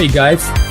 Hey guys.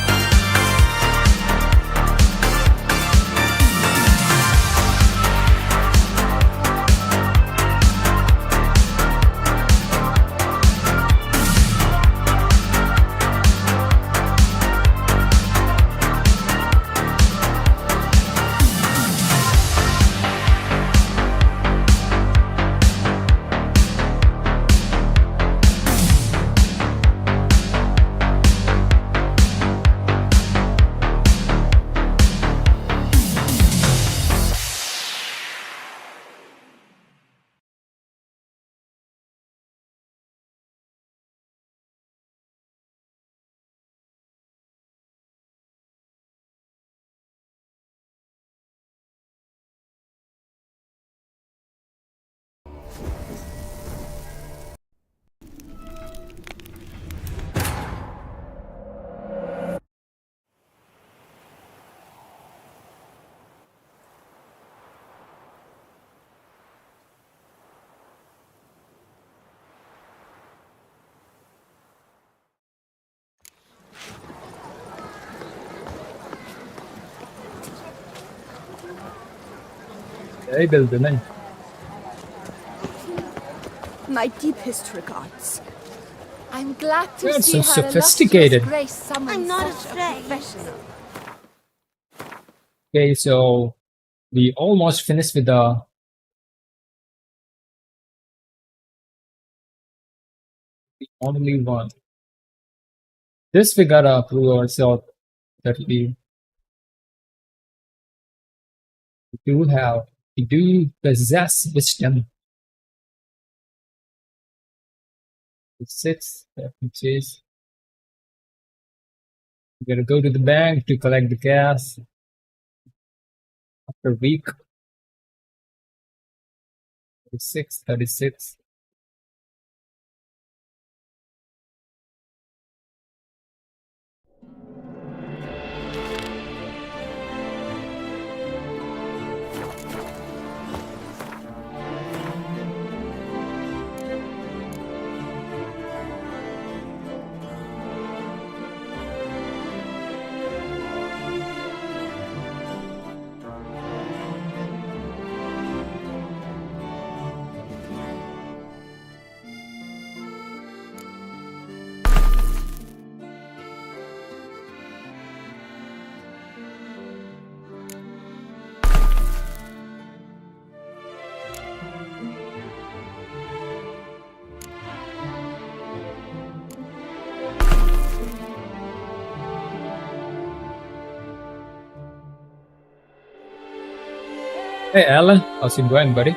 Hey, building. My deepest regards. I'm glad to You're see so her sophisticated. illustrious grace summon I'm not such afraid. a professional. Okay, so we almost finished with the only one. This we gotta prove ourselves that we do possess wisdom. The sixth, which is we gotta go to the bank to collect the gas after a week. 36. Hey Alan, how's it going, buddy?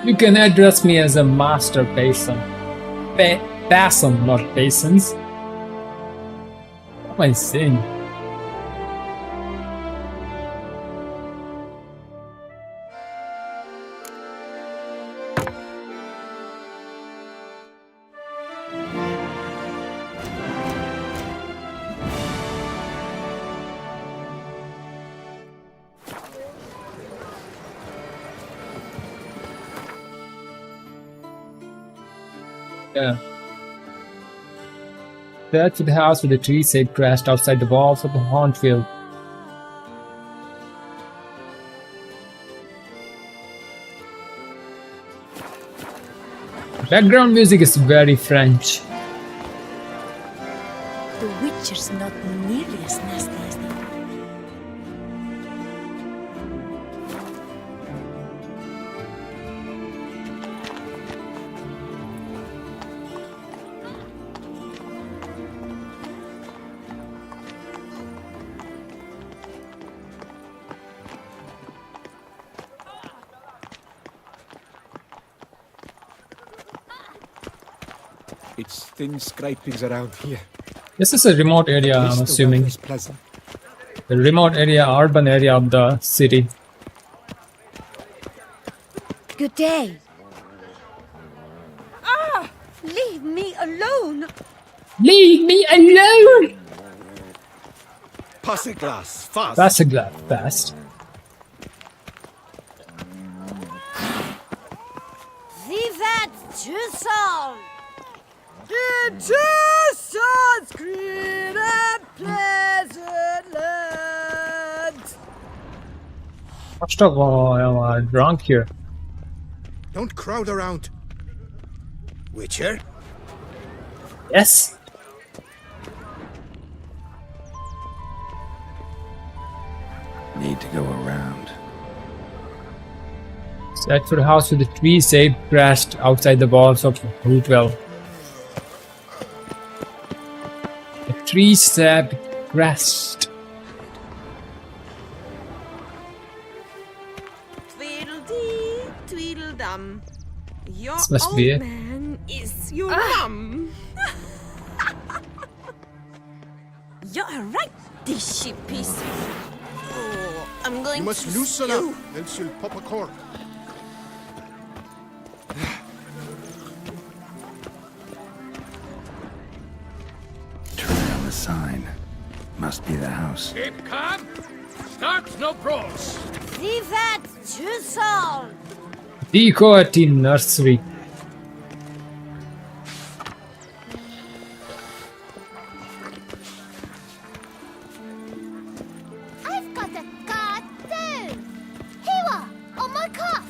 You can address me as a master Basin. Basin, not Basins. What am I saying? Yeah. That's the house with the tree shade crashed outside the walls of the Hornfield. Background music is very French. The Witcher's not nearly as nasty as they. It's thin scrapings around here. This is a remote area, At least I'm the assuming. weather's pleasant. The remote area, urban area of the city. Good day. Ah! Leave me alone! Leave me alone! Pass a glass, fast. That's a glass fast. Tucson! In Tucson's green and pleasant land! First of all, I'm drunk here. Don't crowd around. Witcher? Yes. Need to go around. Search for the house with the tree saved crashed outside the walls of Route 12. The tree saved crashed. Tweedledee, tweedledum. Your This must old be it. man is your mum. You're a right dishy piece. Oh, I'm going You must to loosen stew. up, else you'll pop a cork. Turn on the sign. Must be the house. Keep calm. Start no brawls. See that, Tucson! Decoy nursery. I've got a card too. Here, on my cuff.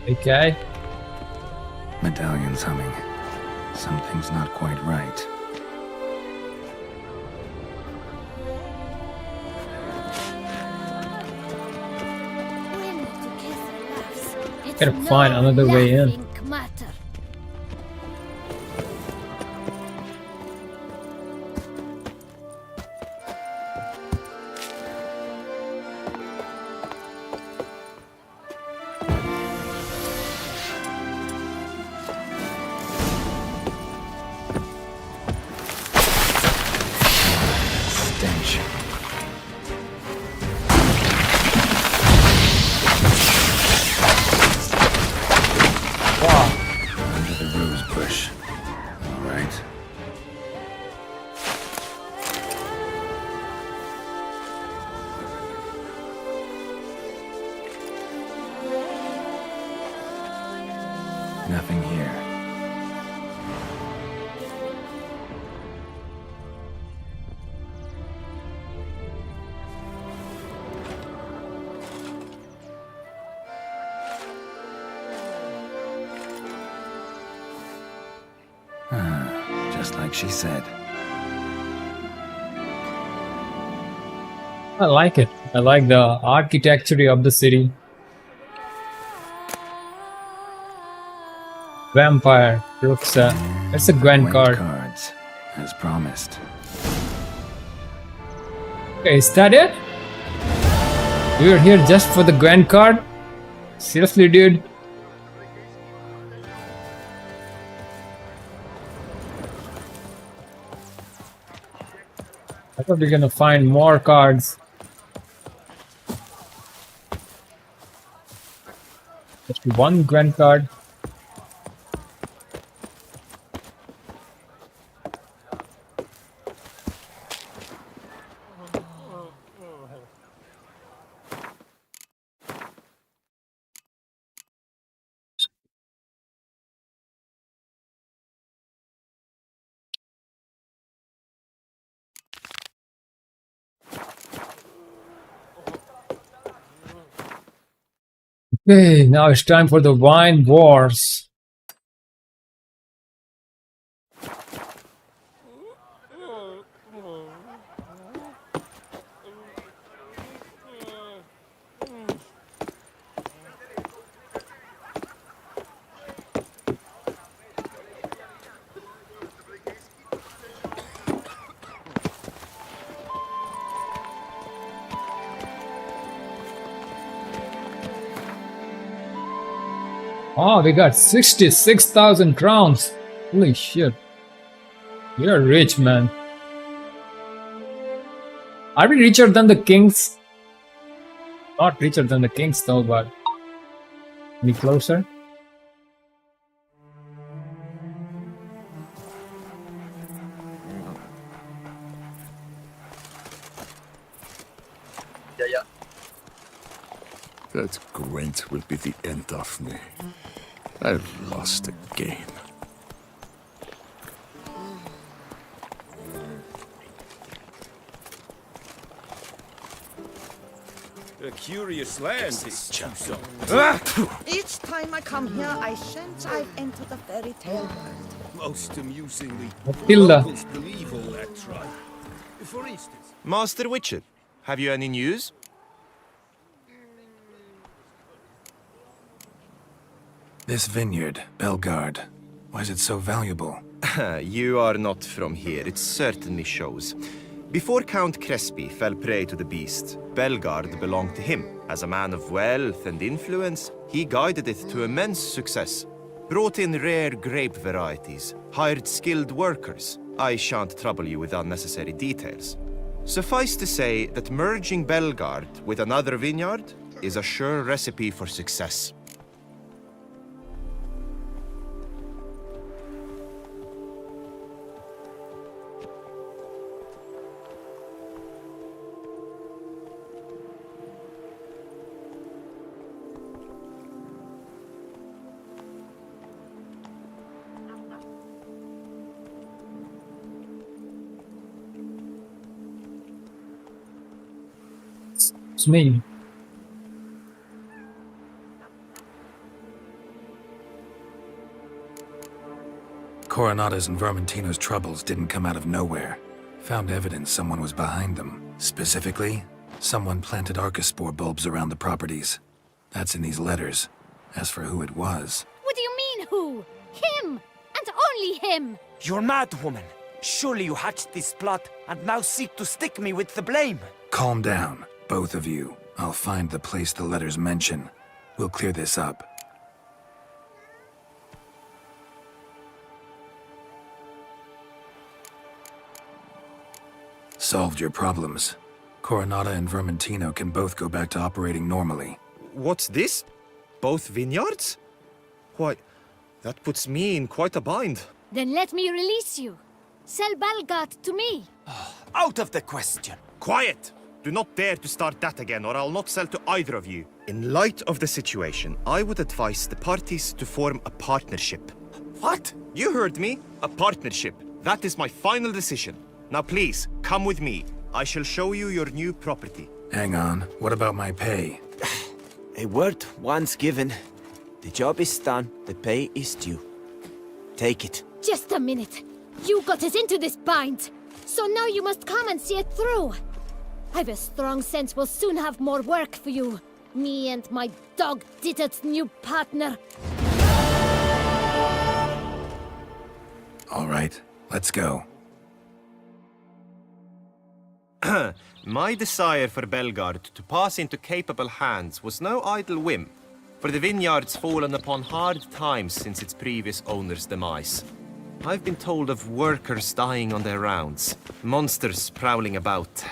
Okay. Medallion's humming. Something's not quite right. We're not together, laughs. It's Gotta find another way in. laughing matter. Stench. Wow. Under the rose bush. All right. Nothing here. Just like she said. I like it. I like the architecture of the city. Vampire. Looks it's a Gwen card. Cards, as promised. Okay, is that it? You're here just for the Gwen card? Seriously, dude? I thought we are gonna find more cards. Just one Gwen card. Okay, now it's time for the wine wars. Oh, we got 66,000 crowns. Holy shit. You're rich, man. Are we richer than the kings? Not richer than the kings though, but any closer? yeah. That Gwent will be the end of me. I've lost again. A curious land, this Chuso. Each time I come here, I sense I've entered a fairy tale world. Most amusingly, Matilda. locals believe all that tribe. For instance, Master Witcher, have you any news? This vineyard, Belgard, why is it so valuable? You are not from here, it certainly shows. Before Count Crespi fell prey to the beast, Belgard belonged to him. As a man of wealth and influence, he guided it to immense success. Brought in rare grape varieties, hired skilled workers. I shan't trouble you with unnecessary details. Suffice to say that merging Belgard with another vineyard is a sure recipe for success. It's me. Coronada's and Vermentino's troubles didn't come out of nowhere. Found evidence someone was behind them. Specifically, someone planted Archospore bulbs around the properties. That's in these letters. As for who it was... What do you mean, who? Him! And only him! You're mad, woman. Surely you hatched this plot and now seek to stick me with the blame. Calm down, both of you. I'll find the place the letters mention. We'll clear this up. Solved your problems. Coronada and Vermentino can both go back to operating normally. What's this? Both vineyards? Why, that puts me in quite a bind. Then let me release you. Sell Belgard to me. Out of the question. Quiet! Do not dare to start that again, or I'll not sell to either of you. In light of the situation, I would advise the parties to form a partnership. What? You heard me. A partnership. That is my final decision. Now please, come with me. I shall show you your new property. Hang on, what about my pay? A word once given. The job is done, the pay is due. Take it. Just a minute. You got us into this bind. So now you must come and see it through. I've a strong sense we'll soon have more work for you. Me and my dog Ditter's new partner. All right, let's go. My desire for Belgard to pass into capable hands was no idle whim, for the vineyard's fallen upon hard times since its previous owner's demise. I've been told of workers dying on their rounds, monsters prowling about.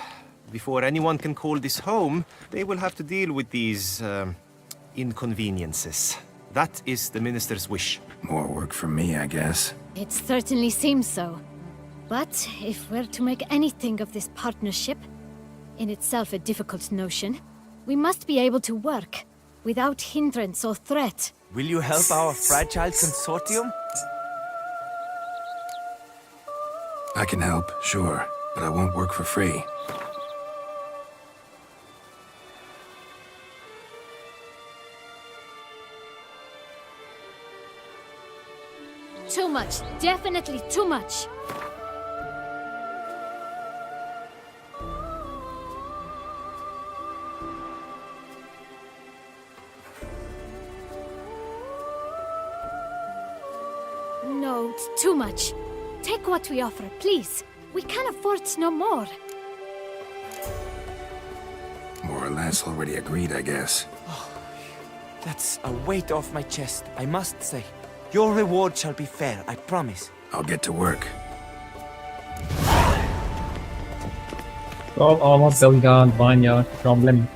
Before anyone can call this home, they will have to deal with these, inconveniences. That is the minister's wish. More work for me, I guess. It certainly seems so. But if we're to make anything of this partnership, in itself a difficult notion, we must be able to work without hindrance or threat. Will you help our fragile consortium? I can help, sure, but I won't work for free. Too much. Definitely too much. No, it's too much. Take what we offer, please. We can afford no more. More or less already agreed, I guess. That's a weight off my chest, I must say. Your reward shall be fair, I promise. I'll get to work. Almost Belgard vineyard problem.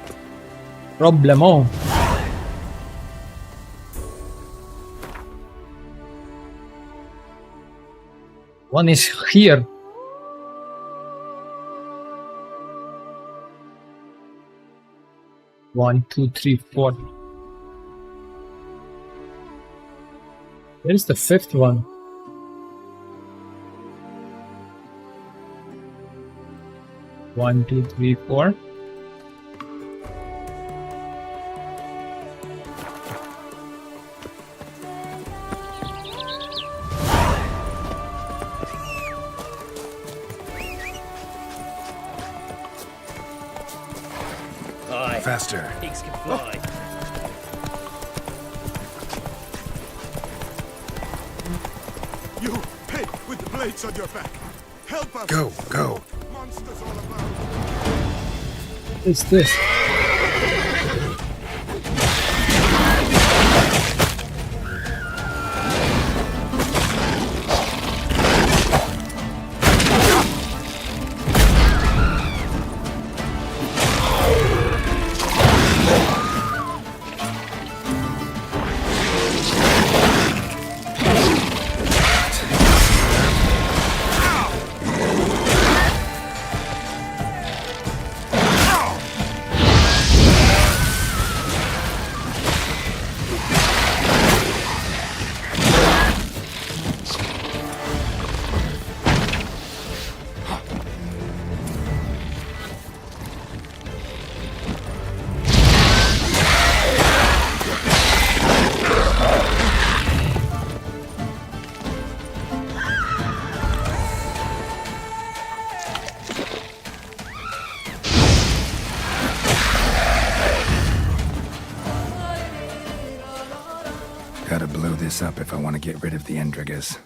Problemo. One is here. 1, 2, 3, 4. Where's the fifth one? One, two, three, four. Aye. Faster. Pigs can fly. You, hey, with the blades on your back. Help us. Go, go. Monsters all about. What's this? Gotta blow this up if I want to get rid of the Endrigas.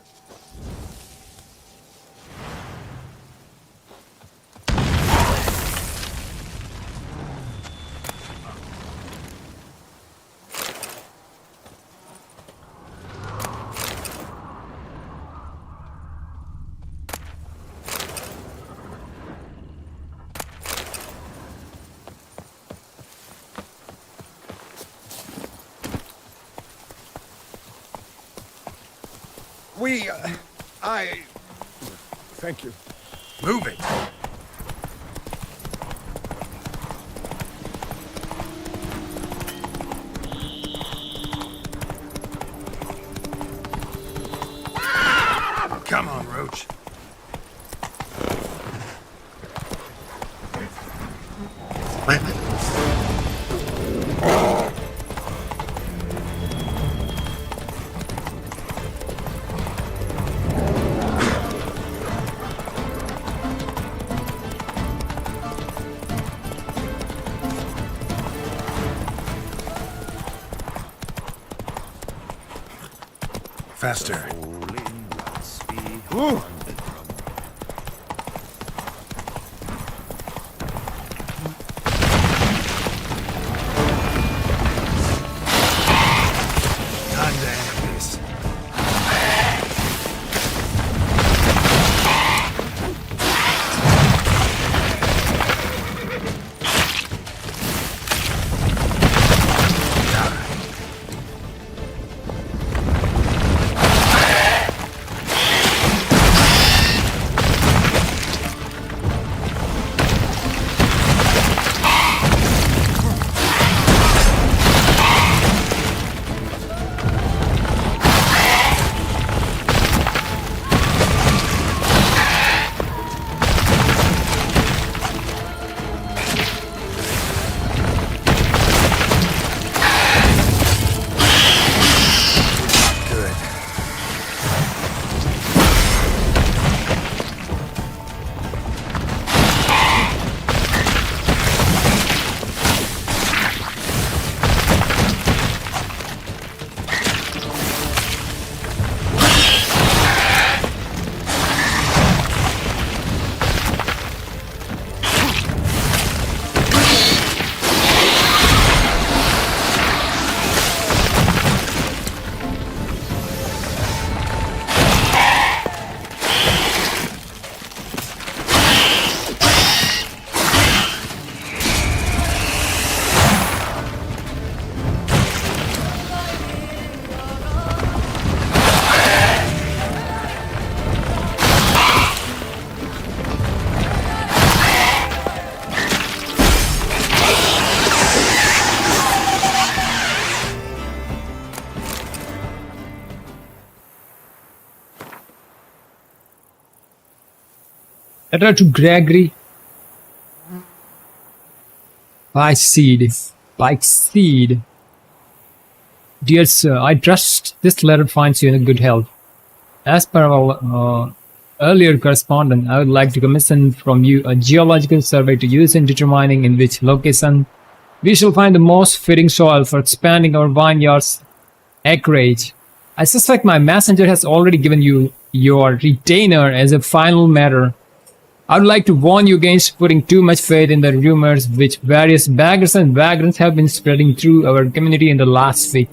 Thank you. Move it! Come on, Roach. Faster. Ooh. Time to end this. Letter to Gregory. By seed. Dear sir, I trust this letter finds you in good health. As per our earlier correspondence, I would like to commission from you a geological survey to use in determining in which location we shall find the most fitting soil for expanding our vineyard's acreage. I suspect my messenger has already given you your retainer as a final matter. I would like to warn you against putting too much faith in the rumors which various beggars and vagrants have been spreading through our community in the last week.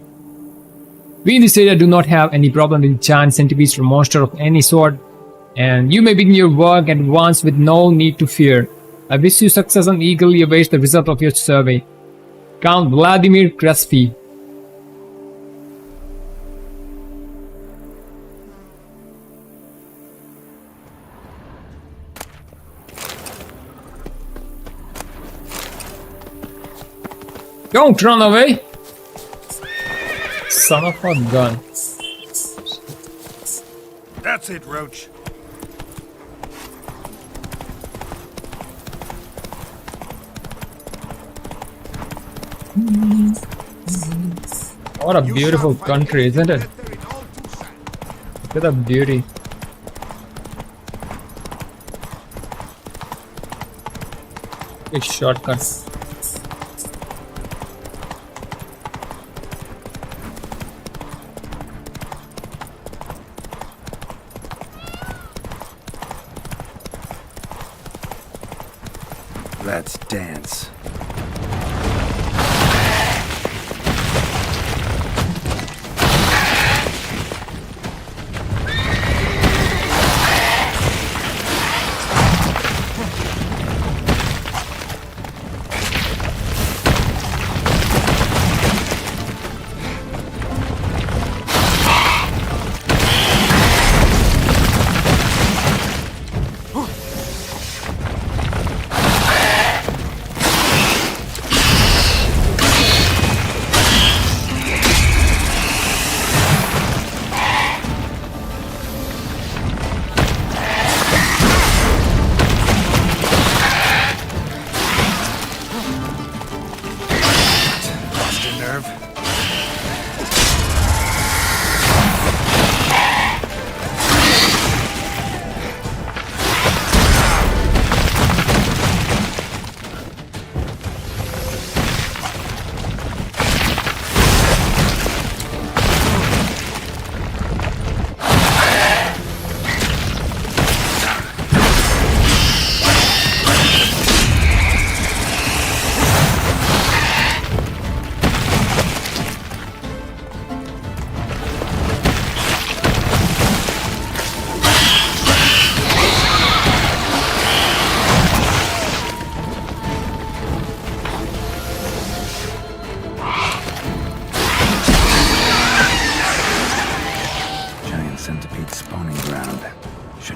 We in this area do not have any problem with giant centipedes or monster of any sort, and you may begin your work at once with no need to fear. I wish you success and eagerly await the result of your survey. Count Vladimir Crespi. Don't run away! Son of a gun. That's it, Roach. What a beautiful country, isn't it? Look at the beauty. Big shortcuts. Let's dance.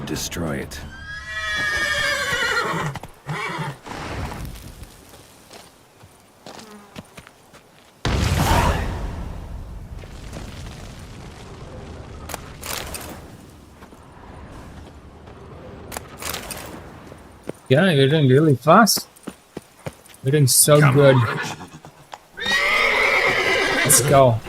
Destroy it. Yeah, we're doing really fast. We're doing so good. Let's go.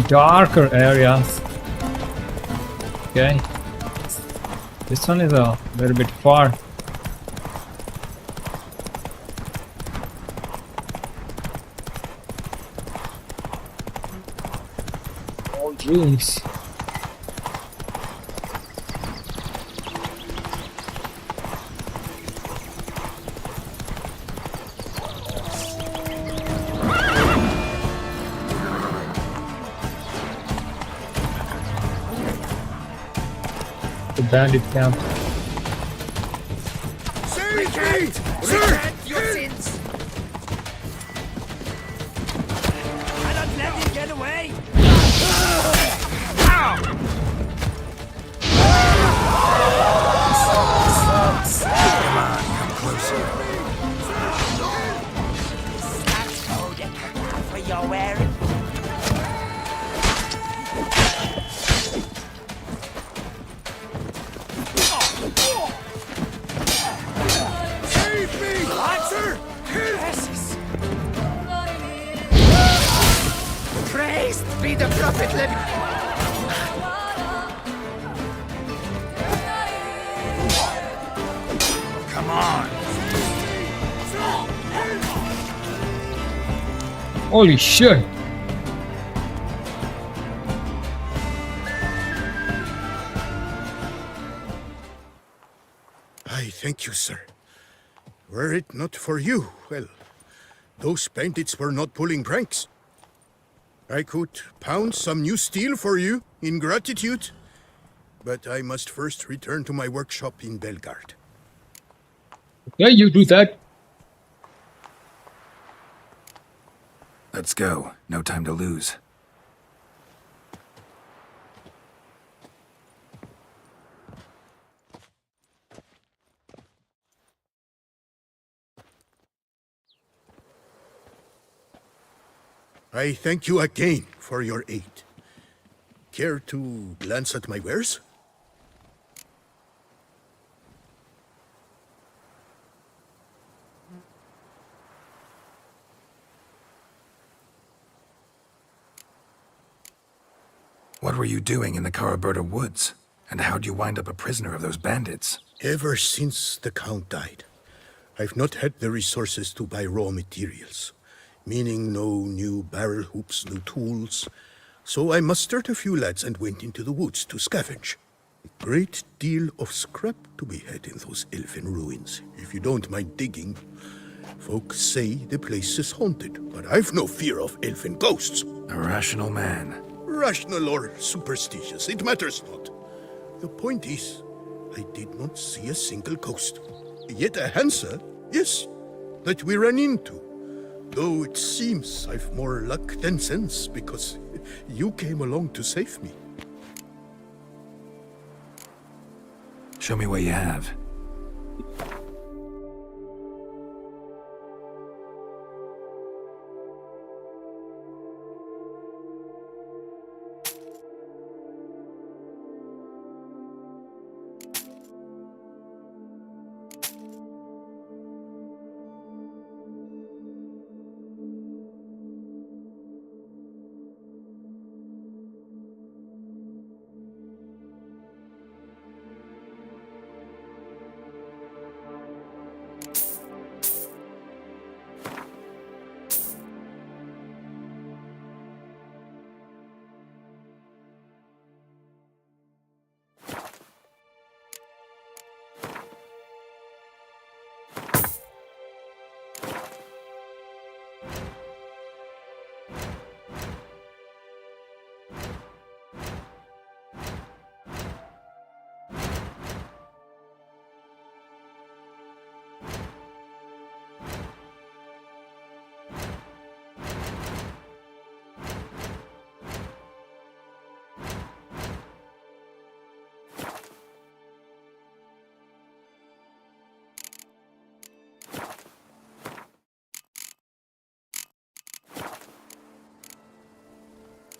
Darker areas. Okay. This one is a little bit far. Oh jeez. bandit camp. Save me! Sir! Your sins! I don't let him get away! Come on, come closer. For your wearing. Save me! Sir! Praised be the prophet living. Come on. Holy shit! I thank you, sir. Were it not for you, well, those bandits were not pulling pranks. I could pound some new steel for you in gratitude, but I must first return to my workshop in Belgard. Yeah, you do that. Let's go. No time to lose. I thank you again for your aid. Care to glance at my wares? What were you doing in the Caraberta woods? And how'd you wind up a prisoner of those bandits? Ever since the Count died, I've not had the resources to buy raw materials, meaning no new barrel hoops, no tools. So I mustered a few lads and went into the woods to scavenge. A great deal of scrap to be had in those elfin ruins, if you don't mind digging. Folks say the place is haunted, but I've no fear of elfin ghosts. A rational man. Rational or superstitious, it matters not. The point is, I did not see a single ghost. Yet a Hansa, yes, that we ran into. Though it seems I've more luck than sense, because you came along to save me. Show me what you have.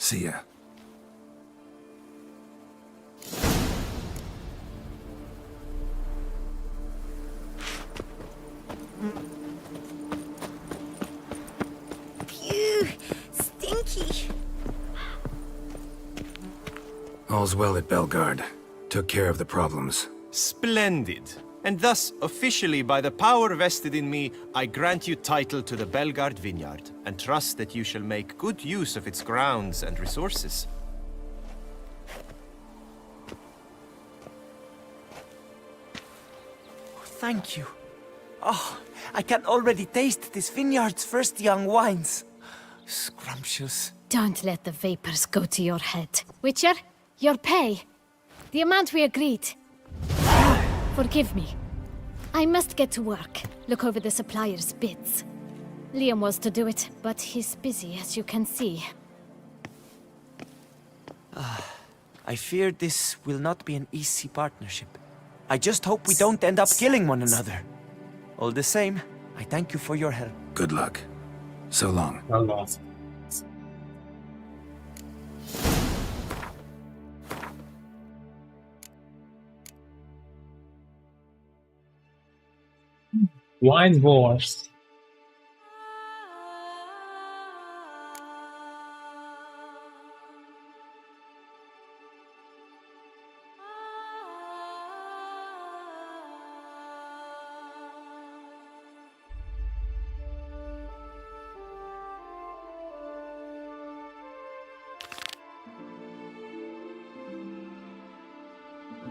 See ya. Phew, stinky. All's well at Belgard. Took care of the problems. Splendid. And thus, officially by the power vested in me, I grant you title to the Belgard vineyard, and trust that you shall make good use of its grounds and resources. Thank you. Oh, I can already taste this vineyard's first young wines. Scrumptious. Don't let the vapors go to your head. Witcher, your pay. The amount we agreed. Forgive me. I must get to work. Look over the supplier's bids. Liam was to do it, but he's busy, as you can see. I fear this will not be an easy partnership. I just hope we don't end up killing one another. All the same, I thank you for your help. Good luck. So long. Well lost. Wine Wars.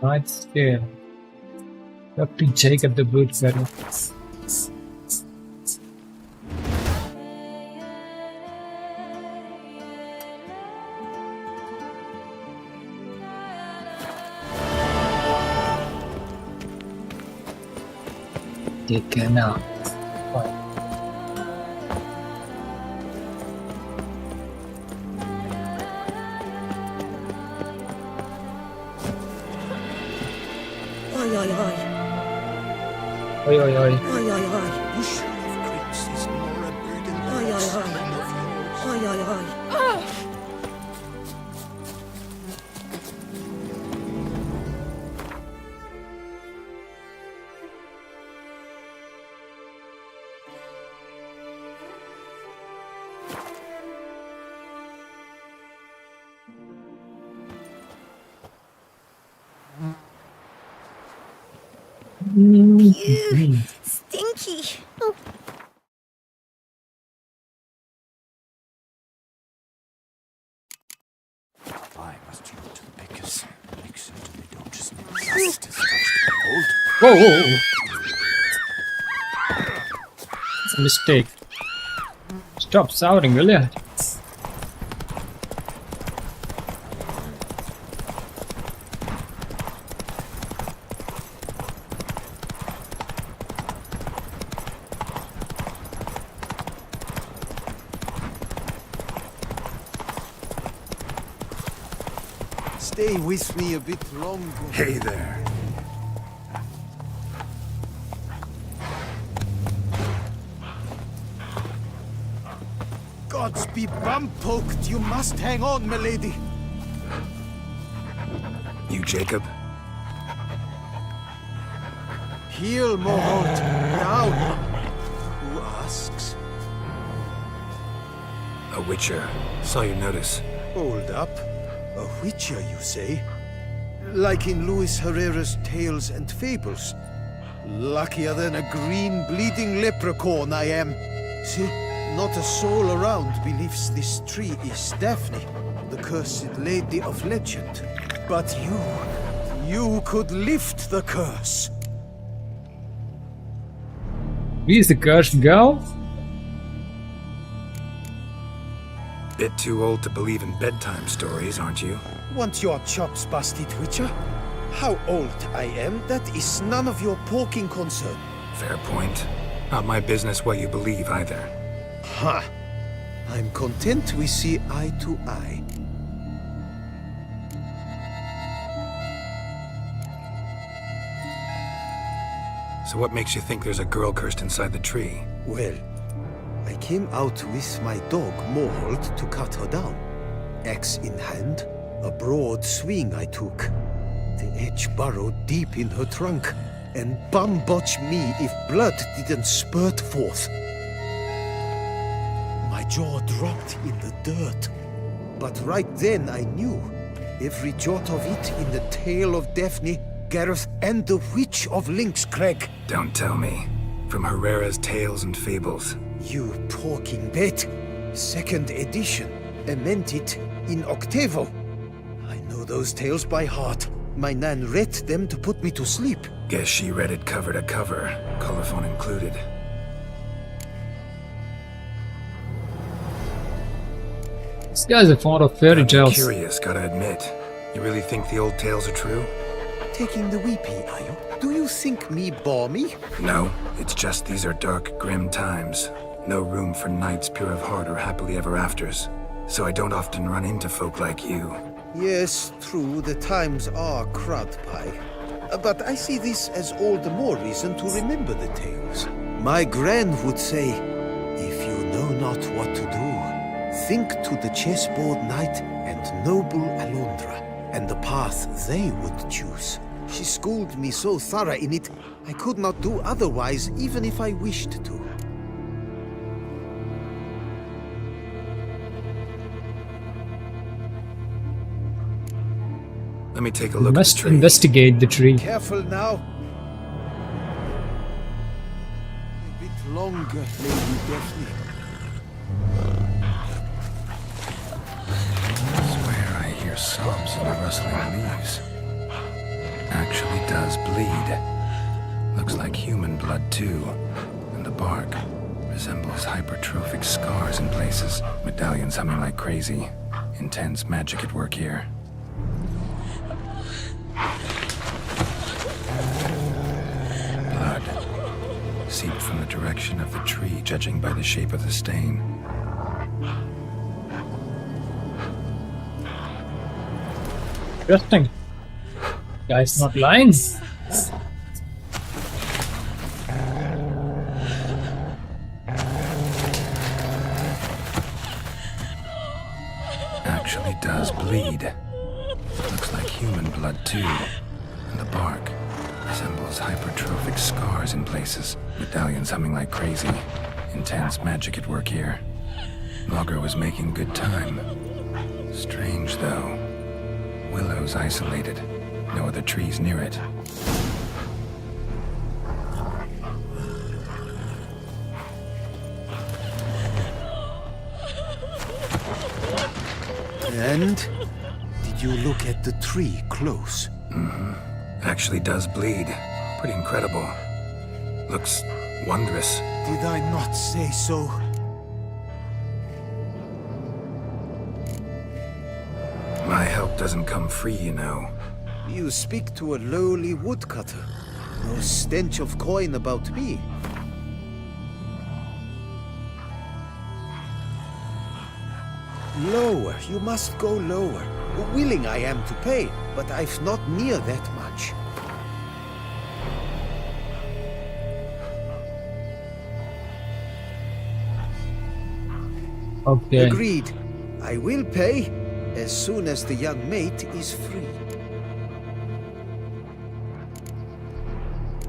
Right scale. Dr. Jacob the Brute Federal. Taken out. Oi, oi, oi. Oi, oi, oi. Oi, oi, oi. Bushel of grapes is more a burden than Oi, oi, this oi. time of yours. Oi, oi, oi. Ew, stinky. Oh. I must go to the bakers. Make certain they don't just need us to stretch the cold. Whoa, whoa, whoa. It's a mistake. Stop shouting, will ya? Stay with me a bit longer. Hey there. Gods be bum-poked. You must hang on, milady. You Jacob? Heel, Moholt. Down. Who asks? A witcher. Saw your notice. Hold up. A witcher, you say? Like in Luis Herrera's Tales and Fables. Luckier than a green, bleeding leprechaun I am. See, not a soul around believes this tree is Daphne, the cursed lady of legend. But you could lift the curse. He's the cursed girl? Bit too old to believe in bedtime stories, aren't you? Want your chops busted, witcher? How old I am, that is none of your poking concern. Fair point. Not my business what you believe either. Ha! I'm content we see eye to eye. So what makes you think there's a girl cursed inside the tree? Well, I came out with my dog, Moholt, to cut her down. Axe in hand, a broad swing I took. The edge burrowed deep in her trunk, and bum-botch me if blood didn't spurt forth. My jaw dropped in the dirt. But right then I knew. Every jot of it in the tale of Daphne, Gareth, and the Witch of Lynxcrag. Don't tell me. From Herrera's Tales and Fables. You talking bet. Second edition. Amended in octavo. I know those tales by heart. My nan read them to put me to sleep. Guess she read it cover to cover, colophon included. This guy's a fond of fairy I'm tales. curious, gotta admit. You really think the old tales are true? taking the WIFI, are you? Do you think me balmy? No, it's just these are dark, grim times. No room for knights pure of heart or happily ever afters. So I don't often run into folk like you. Yes, true, the times are crud pie. But I see this as all the more reason to remember the tales. My gran would say, if you know not what to do, think to the chessboard knight and noble Alondra, and the path they would choose. She schooled me so thorough in it, I could not do otherwise even if I wished to. Let me take a We look at must the tree. investigate the tree. Careful now. A bit longer, Lady Daphne. I swear I hear sobs in the rustling leaves. Actually does bleed. Looks like human blood too. And the bark resembles hypertrophic scars in places. Medallions humming like crazy. Intense magic at work here. Blood seeped from the direction of the tree, judging by the shape of the stain. Interesting. Guy's not lying. Actually does bleed. Looks like human blood too. And the bark resembles hypertrophic scars in places. Medallions humming like crazy. Intense magic at work here. Logger was making good time. Strange though. Willow's isolated. No other trees near it. And? Did you look at the tree close? Actually does bleed. Pretty incredible. Looks wondrous. Did I not say so? My help doesn't come free, you know. You speak to a lowly woodcutter. No stench of coin about me. Lower, you must go lower. Willing I am to pay, but I've not near that much. Okay. Agreed. I will pay as soon as the young mate is free.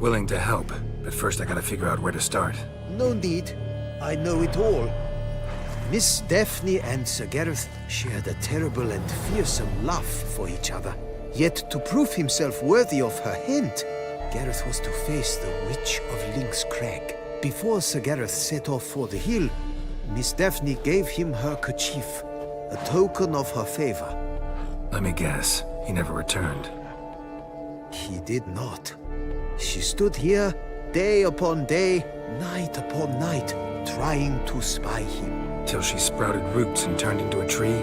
Willing to help, but first I gotta figure out where to start. No need. I know it all. Miss Daphne and Sir Gareth shared a terrible and fearsome love for each other. Yet to prove himself worthy of her hint, Gareth was to face the Witch of Link's Crag. Before Sir Gareth set off for the hill, Miss Daphne gave him her kerchief, a token of her favor. Let me guess, he never returned. He did not. She stood here, day upon day, night upon night, trying to spy him. Till she sprouted roots and turned into a tree?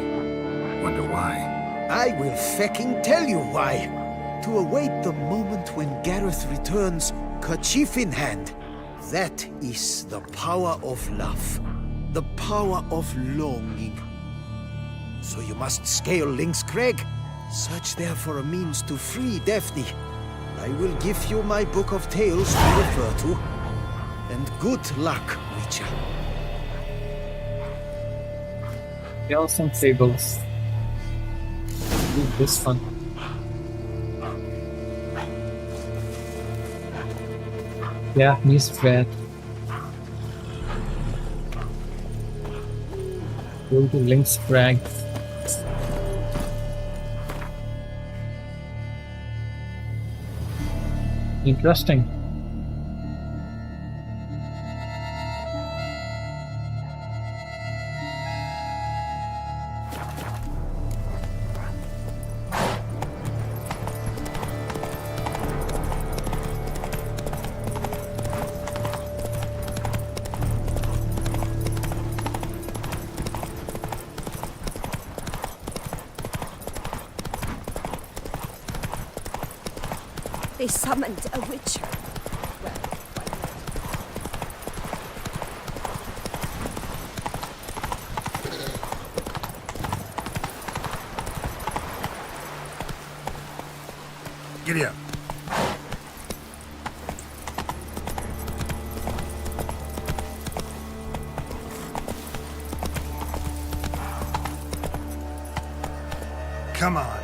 Wonder why. I will fecking tell you why. To await the moment when Gareth returns, kerchief in hand. That is the power of love. The power of longing. So you must scale Link's Crag. Search there for a means to free Daphne. I will give you my book of tales to refer to. And good luck, Witcher. Tales and fables. Ooh, this one. Japanese thread. Go to Link's Crag. Interesting. They summoned a witcher. Giddy up. Come on.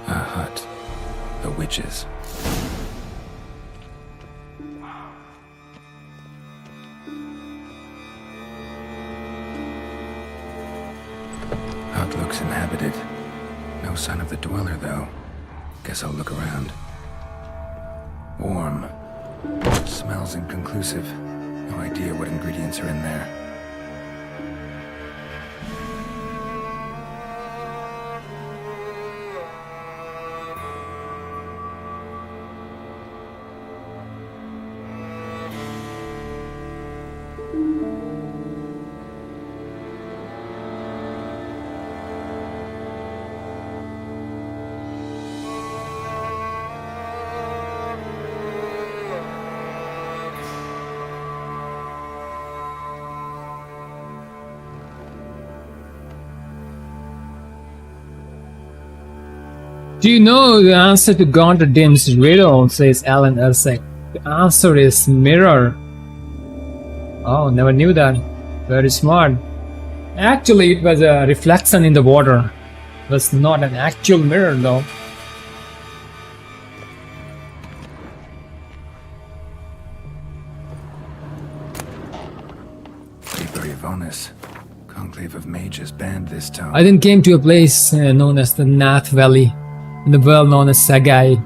A hut. The witches. Hut looks inhabited. No sign of the dweller, though. Guess I'll look around. Warm. Smells inconclusive. No idea what ingredients are in there. Do you know the answer to Gondredim's riddle? Says Alan Ersek. The answer is mirror. Oh, never knew that. Very smart. Actually, it was a reflection in the water. It was not an actual mirror, though. Conclave of mages banned this town. I then came to a place known as the Nath Valley, in the world known as Sagai.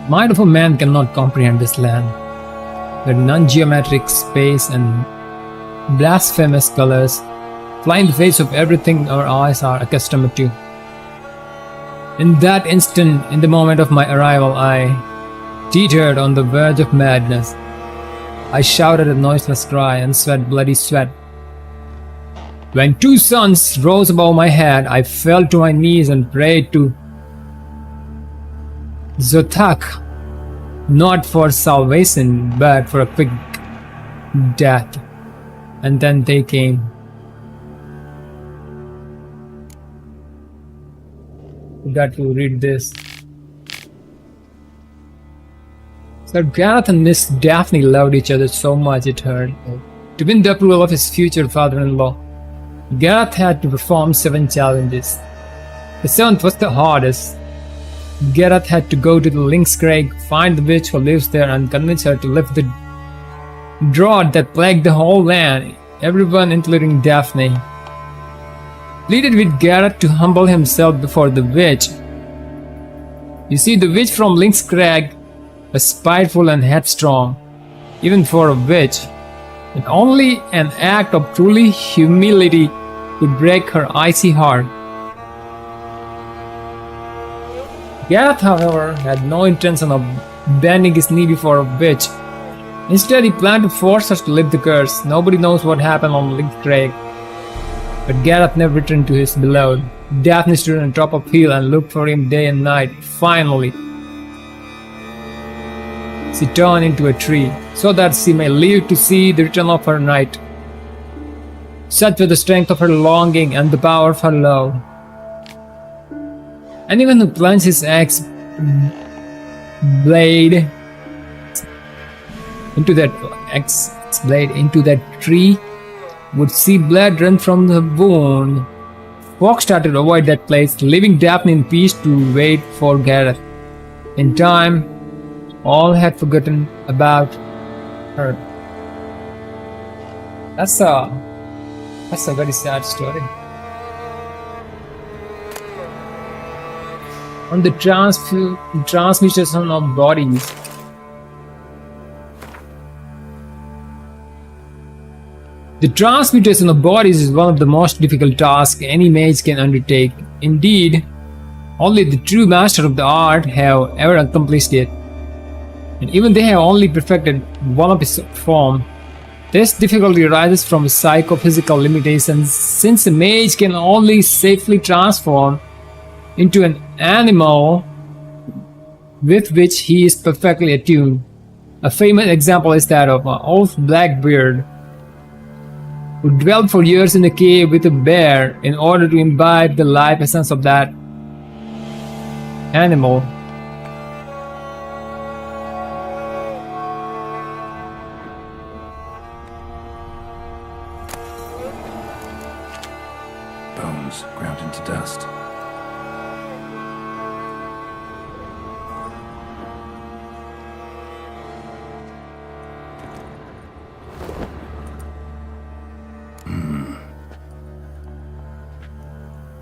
Mind of a man cannot comprehend this land, where non-geometric space and blasphemous colors fly in the face of everything our eyes are accustomed to. In that instant, in the moment of my arrival, I teetered on the verge of madness. I shouted a noiseless cry and sweat bloody sweat. When two suns rose above my head, I fell to my knees and prayed to Zotak, not for salvation, but for a quick death. And then they came. You got to read this. Sir Geralt and Miss Daphne loved each other so much it hurt. To win the approval of his future father-in-law, Geralt had to perform 7 challenges. The 7th was the hardest. Geralt had to go to the Lynx Crag, find the witch who lives there, and convince her to lift the drought that plagued the whole land, everyone including Daphne. Pleaded with Geralt to humble himself before the witch. You see, the witch from Lynx Crag was spiteful and headstrong, even for a witch, and only an act of truly humility could break her icy heart. Geralt, however, had no intention of bending his knee before a witch. Instead, he planned to force her to lift the curse. Nobody knows what happened on Lynx Crag, but Geralt never returned to his beloved. Daphne stood on the top of a hill and looked for him day and night. Finally, she turned into a tree, so that she may live to see the return of her knight. Such was the strength of her longing and the power of her love. Anyone who plunged his axe blade into that tree would see blood run from the wound. Folk started to avoid that place, leaving Daphne in peace to wait for Geralt. In time, all had forgotten about her. That's a very sad story. On the transmutation of bodies. The transmutation of bodies is one of the most difficult tasks any mage can undertake. Indeed, only the true master of the art have ever accomplished it, and even they have only perfected one of its form. This difficulty arises from psychophysical limitations, since a mage can only safely transform into an animal with which he is perfectly attuned. A famous example is that of old Blackbeard, who dwelled for years in a cave with a bear in order to imbibe the life essence of that animal. Bones ground into dust.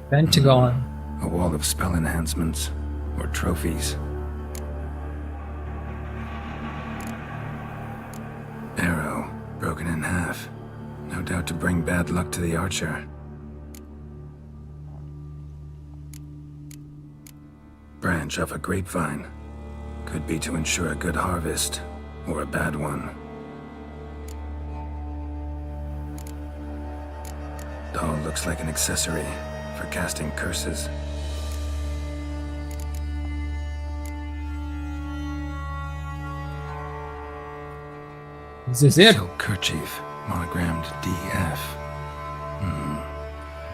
Pentagon. A wall of spell enhancements, or trophies. Arrow, broken in half. No doubt to bring bad luck to the archer. Branch off a grapevine. Could be to ensure a good harvest, or a bad one. Doll looks like an accessory for casting curses. Is this it? Silk kerchief, monogrammed DF.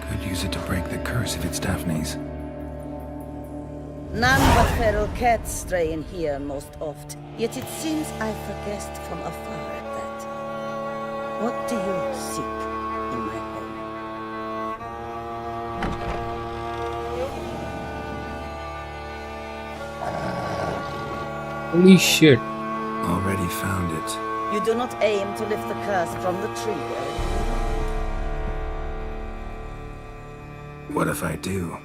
Could use it to break the curse if it's Daphne's. None but feral cats stray in here most oft, yet it seems I've guessed from afar at that. What do you seek in my home? Holy shit. Already found it. You do not aim to lift the curse from the tree, Geralt. What if I do?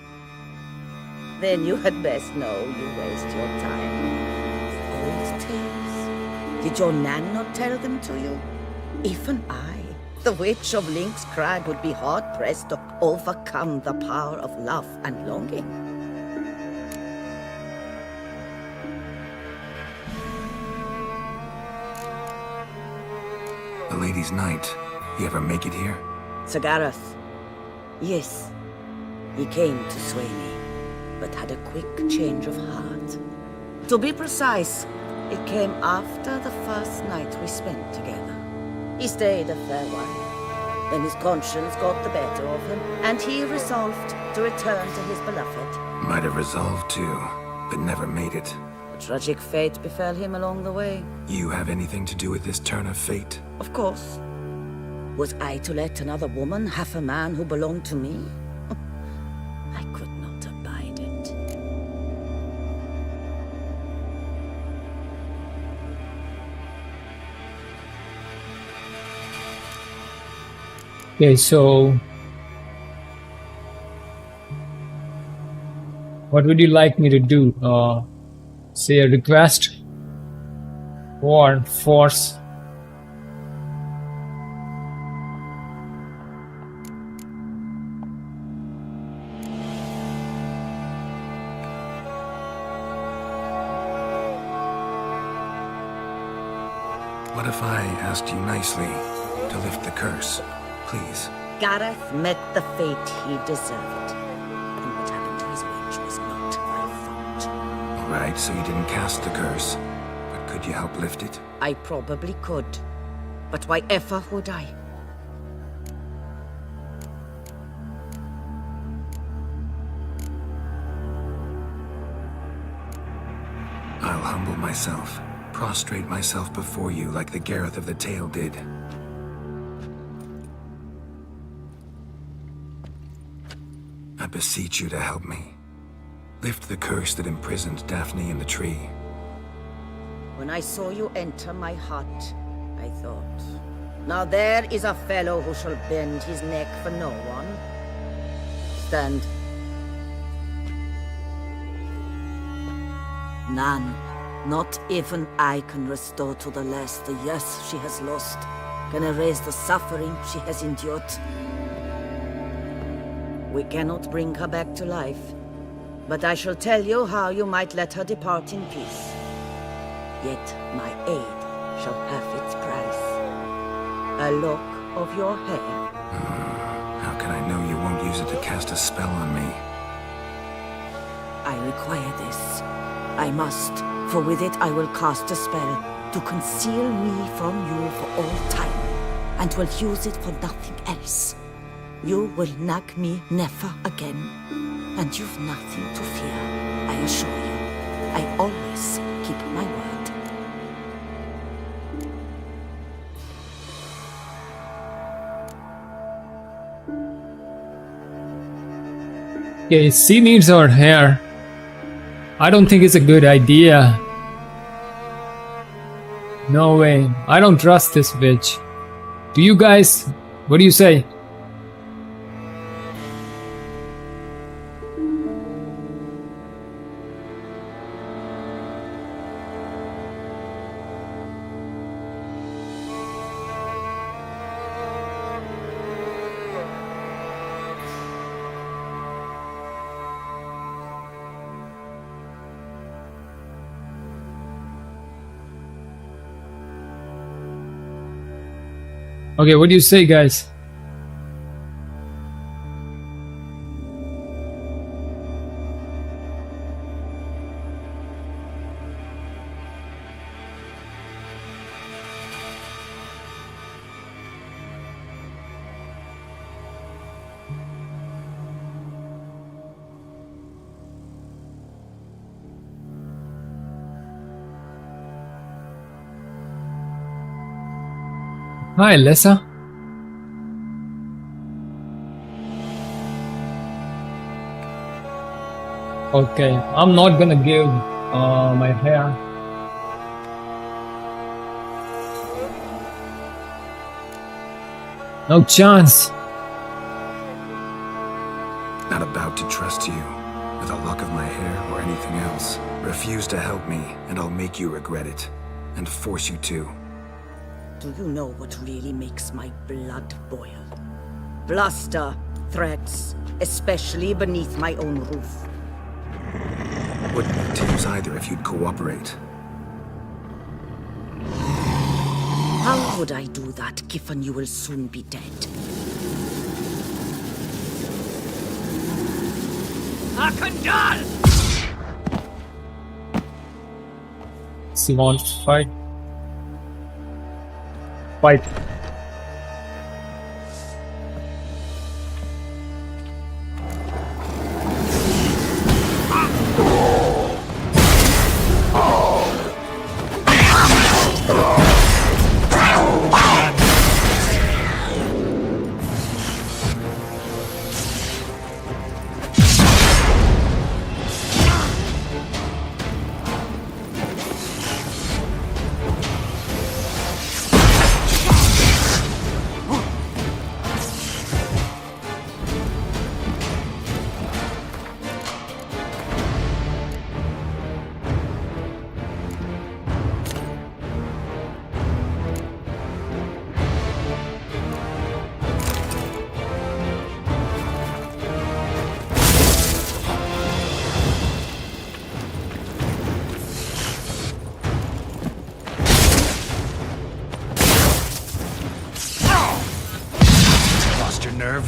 Then you had best know you waste your time. Old tales. Did your Nan not tell them to you? Even I, the Witch of Link's Crag, would be hard-pressed to overcome the power of love and longing. The Lady's Knight. You ever make it here? Sir Gareth. Yes. He came to sway me, but had a quick change of heart. To be precise, it came after the first night we spent together. He stayed a fair while. Then his conscience got the better of him, and he resolved to return to his beloved. Might have resolved to, but never made it. A tragic fate befell him along the way. You have anything to do with this turn of fate? Of course. Was I to let another woman have a man who belonged to me? I could not abide it. Okay, so what would you like me to do? Say a request or force? What if I asked you nicely to lift the curse, please? Gareth met the fate he deserved. And what happened to his witch was not my fault. Alright, so you didn't cast the curse, but could you help lift it? I probably could. But why ever would I? I'll humble myself, prostrate myself before you like the Geralt of the Tale did. I beseech you to help me. Lift the curse that imprisoned Daphne in the tree. When I saw you enter my hut, I thought, now there is a fellow who shall bend his neck for no one. Stand. None, not even I can restore to the last the years she has lost, can erase the suffering she has endured. We cannot bring her back to life, but I shall tell you how you might let her depart in peace. Yet my aid shall have its price. A lock of your hair. How can I know you won't use it to cast a spell on me? I require this. I must, for with it I will cast a spell to conceal me from you for all time, and will use it for nothing else. You will nag me never again, and you've nothing to fear, I assure you. I always keep my word. Okay, she needs her hair. I don't think it's a good idea. No way. I don't trust this bitch. Do you guys? What do you say? Okay, what do you say, guys? Hi, Lessa. Okay, I'm not gonna give my hair. No chance. Not about to trust you with a lock of my hair or anything else. Refuse to help me, and I'll make you regret it, and force you to. Do you know what really makes my blood boil? Bluster, threats, especially beneath my own roof. Wouldn't make teams either if you'd cooperate. How would I do that, given you will soon be dead? She wants to fight. Fight. Nerve?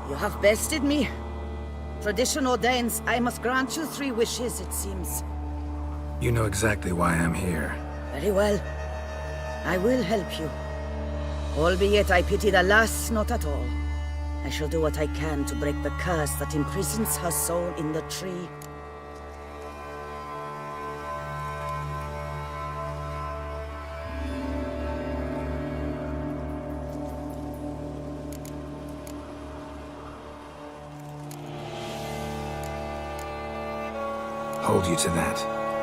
You have bested me. Tradition ordains I must grant you 3 wishes, it seems. You know exactly why I'm here. Very well. I will help you. Albeit I pity the lass not at all. I shall do what I can to break the curse that imprisons her soul in the tree. hold you to that.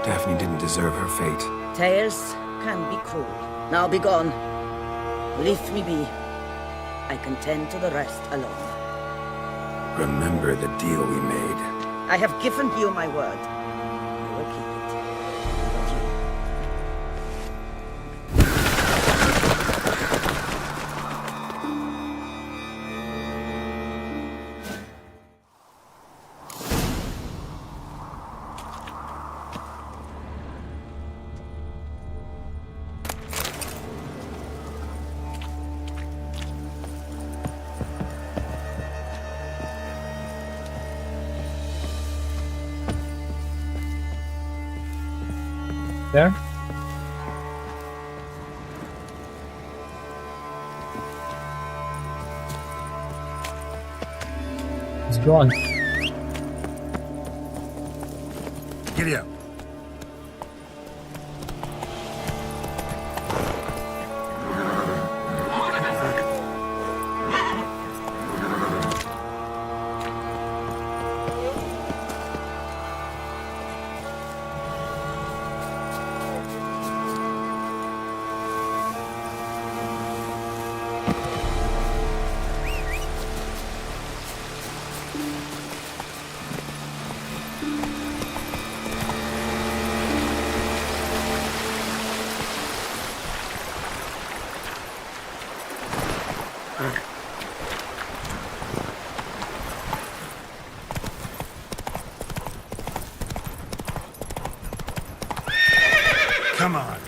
Daphne didn't deserve her fate. Tales can be cruel. Now be gone. Leave me be. I can tend to the rest alone. Remember the deal we made. I have given you my word. I will keep it. But you... There. It's gone. Giddy up. Come on.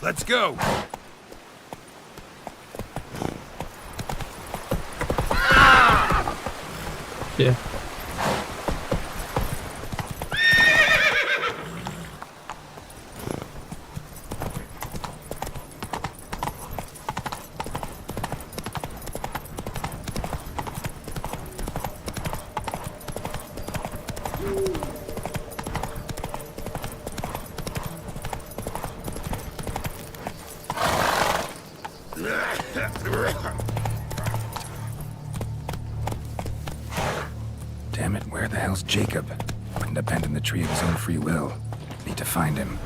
Let's go. Yeah. Damn it, where the hell's Jacob? Wouldn't abandon the tree of his own free will. Need to find him.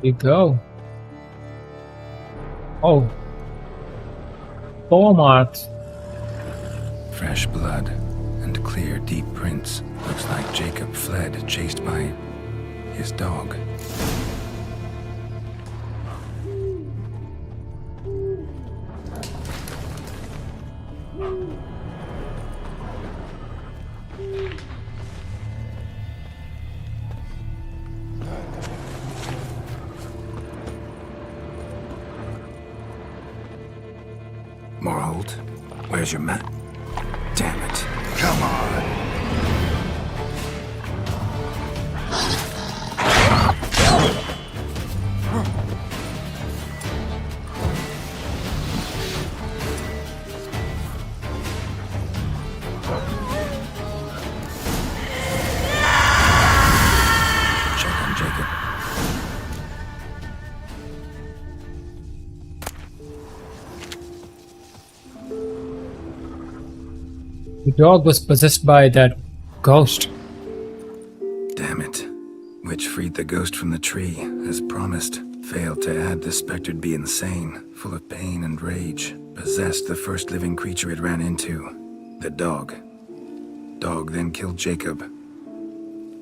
You go. Oh. Ball marks. Fresh blood and clear, deep prints. Looks like Jacob fled, chased by his dog. More hold. Where's your map? Damn it. Come on. Check on Jacob. The dog was possessed by that ghost. Damn it. Witch freed the ghost from the tree, as promised. Failed to add the specter to be insane, full of pain and rage. Possessed the first living creature it ran into. The dog. Dog then killed Jacob.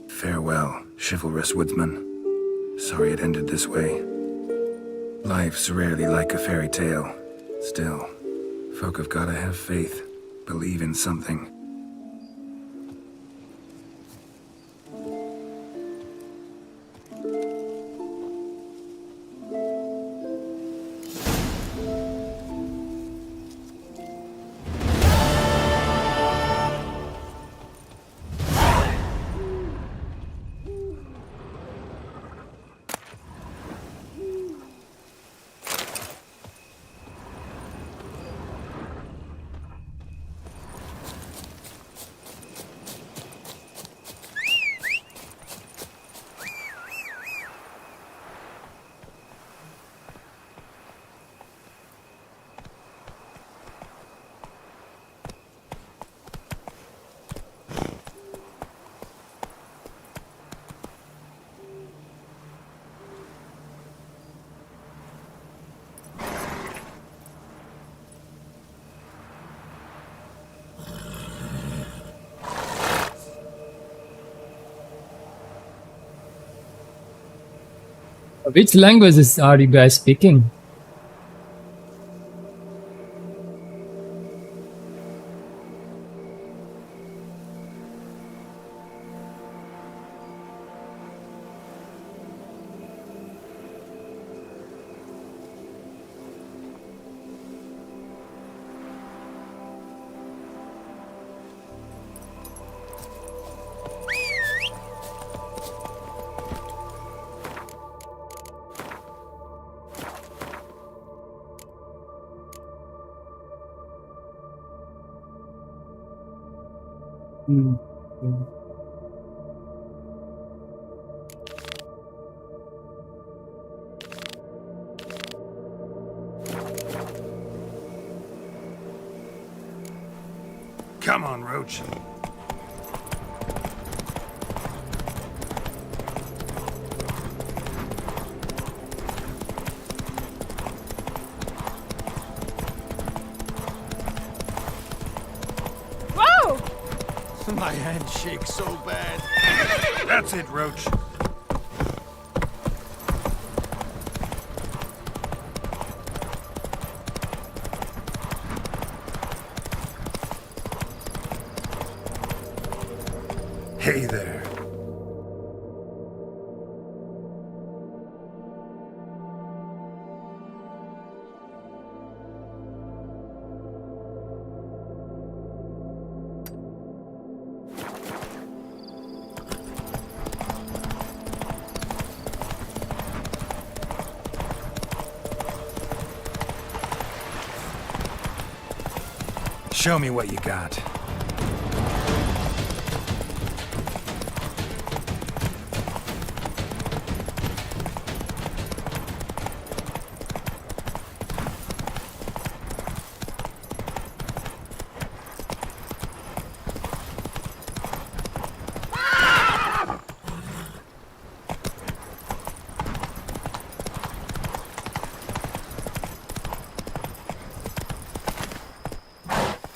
Farewell, chivalrous woodsman. Sorry it ended this way. Life's rarely like a fairy tale. Still, folk have gotta have faith. Believe in something. Which languages are you guys speaking? Hmm. Come on, Roach. Whoa! My hand shakes so bad. That's it, Roach. Hey there. Show me what you got.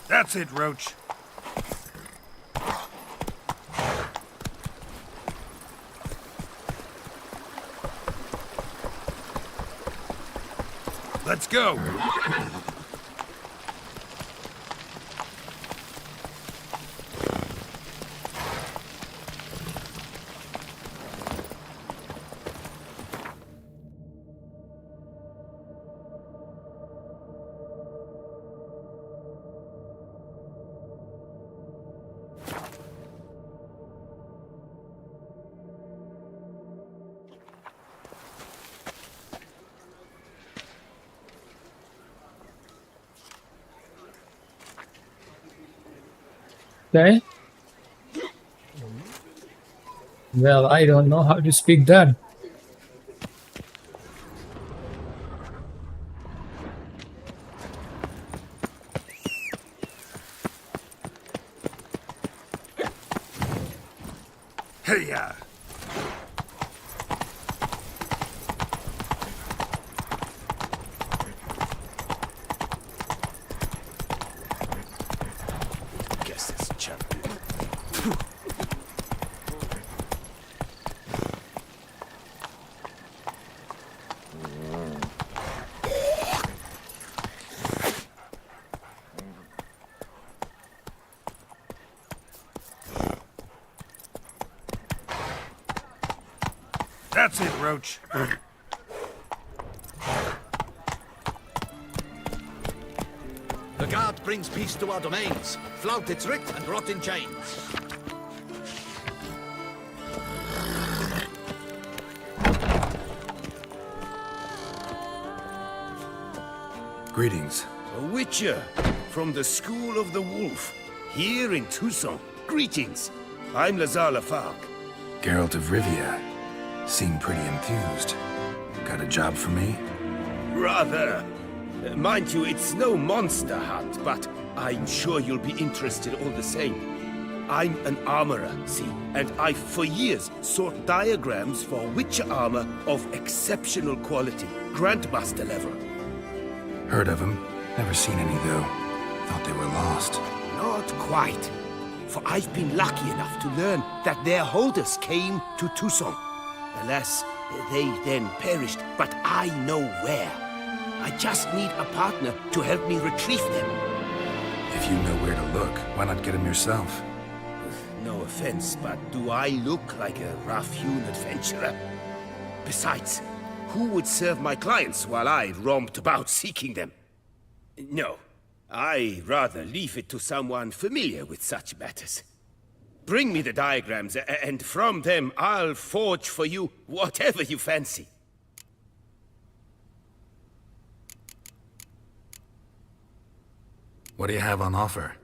That's it, Roach. Let's go. Okay. Well, I don't know how to speak that. Hey-ya. Guess it's champion. That's it, Roach. The guard brings peace to our domains. Flout its writ and rot in chains. Greetings. A witcher from the School of the Wolf, here in Tucson. Greetings. I'm Lazar Lafargue. Geralt of Rivia. Seem pretty enthused. Got a job for me? Rather. Mind you, it's no monster hunt, but I'm sure you'll be interested all the same. I'm an armorer, see, and I've for years sought diagrams for witcher armor of exceptional quality, Grandmaster level. Heard of them. Never seen any, though. Thought they were lost. Not quite. For I've been lucky enough to learn that their holders came to Tucson. Alas, They then perished, but I know where. I just need a partner to help me retrieve them. If you know where to look, why not get him yourself? No offense, but do I look like a rough-hewn adventurer? Besides, who would serve my clients while I romped about seeking them? No, I rather leave it to someone familiar with such matters. Bring me the diagrams, and from them I'll forge for you whatever you fancy. What do you have on offer?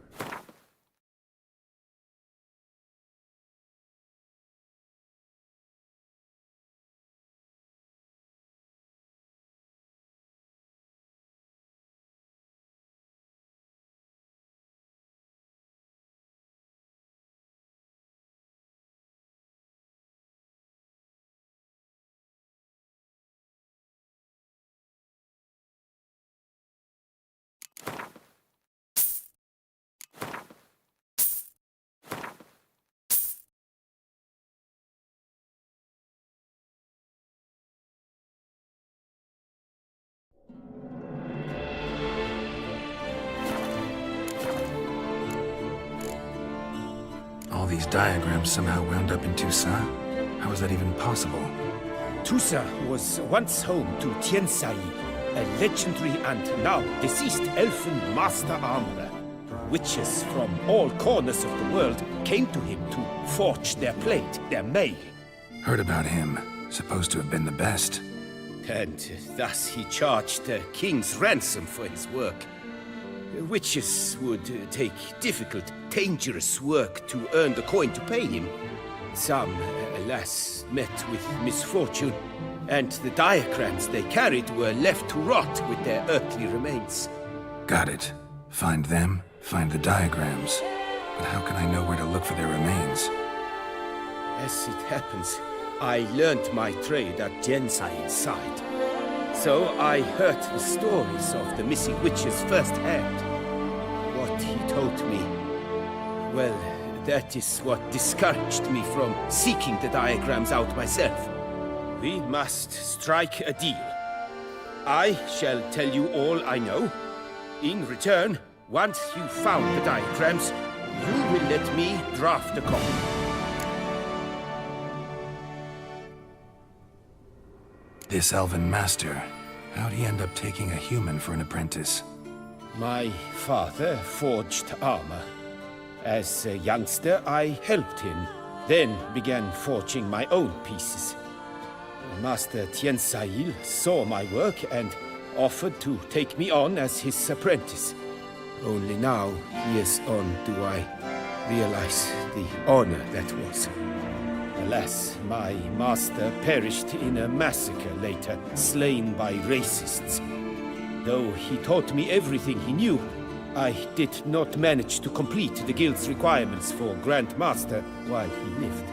All these diagrams somehow wound up in Toussaint? How is that even possible? Toussaint was once home to Tiensai, a legendary and now deceased elfin master armorer. Witches from all corners of the world came to him to forge their plate, their mail. Heard about him. Supposed to have been the best. And thus he charged a king's ransom for his work. Witches would take difficult, dangerous work to earn the coin to pay him. Some, alas, met with misfortune, and the diagrams they carried were left to rot with their earthly remains. Got it. Find them, find the diagrams. But how can I know where to look for their remains? As it happens, I learned my trade at Jensai's side. So I heard the stories of the missing witches firsthand. What he told me, well, that is what discouraged me from seeking the diagrams out myself. We must strike a deal. I shall tell you all I know. In return, once you found the diagrams, you will let me draft a copy. This elven master, how'd he end up taking a human for an apprentice? My father forged armor. As a youngster, I helped him, then began forging my own pieces. Master Tiensail saw my work and offered to take me on as his apprentice. Only now, years on, do I realize the honor that was. Alas, my master perished in a massacre later, slain by racists. Though he taught me everything he knew, I did not manage to complete the guild's requirements for Grand Master while he lived.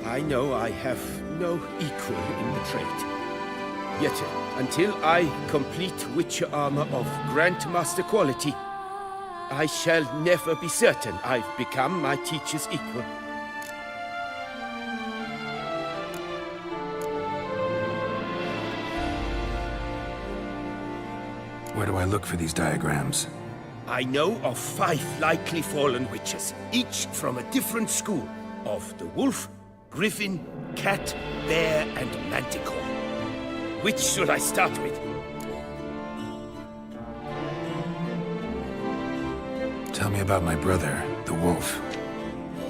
I know I have no equal in the trade. Yet, until I complete Witcher armor of Grandmaster quality, I shall never be certain I've become my teacher's equal. Where do I look for these diagrams? I know of 5 likely fallen witches, each from a different school of the wolf, griffin, cat, bear, and manticore. Which should I start with? Tell me about my brother, the wolf.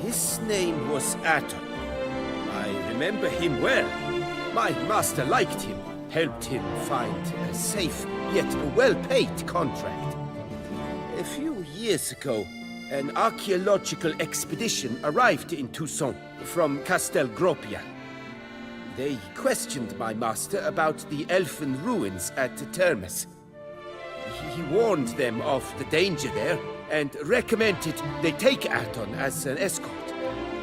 His name was Aton. I remember him well. My master liked him, helped him find a safe yet well-paid contract. A few years ago, an archaeological expedition arrived in Toussaint from Castel Gropia. They questioned my master about the elfin ruins at Termes. He warned them of the danger there and recommended they take Aton as an escort.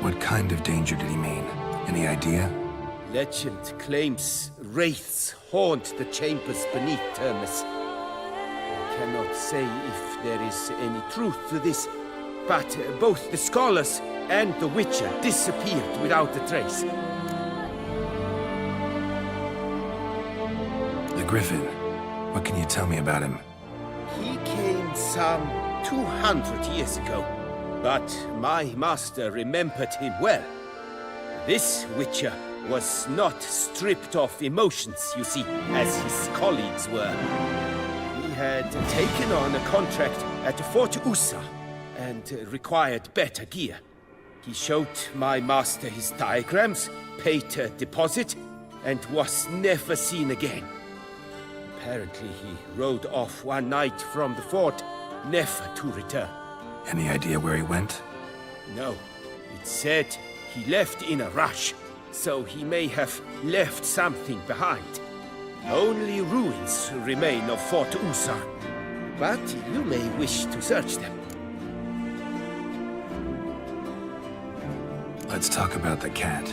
What kind of danger did he mean? Any idea? Legend claims wraiths haunt the chambers beneath Termes. I cannot say if there is any truth to this, but both the scholars and the Witcher disappeared without a trace. Griffin. What can you tell me about him? He came some 200 years ago, but my master remembered him well. This Witcher was not stripped of emotions, you see, as his colleagues were. He had taken on a contract at Fort Usa and required better gear. He showed my master his diagrams, paid a deposit, and was never seen again. Apparently, he rode off one night from the fort, never to return. Any idea where he went? No, it said he left in a rush, so he may have left something behind. Only ruins remain of Fort Usa, but you may wish to search them. Let's talk about the cat.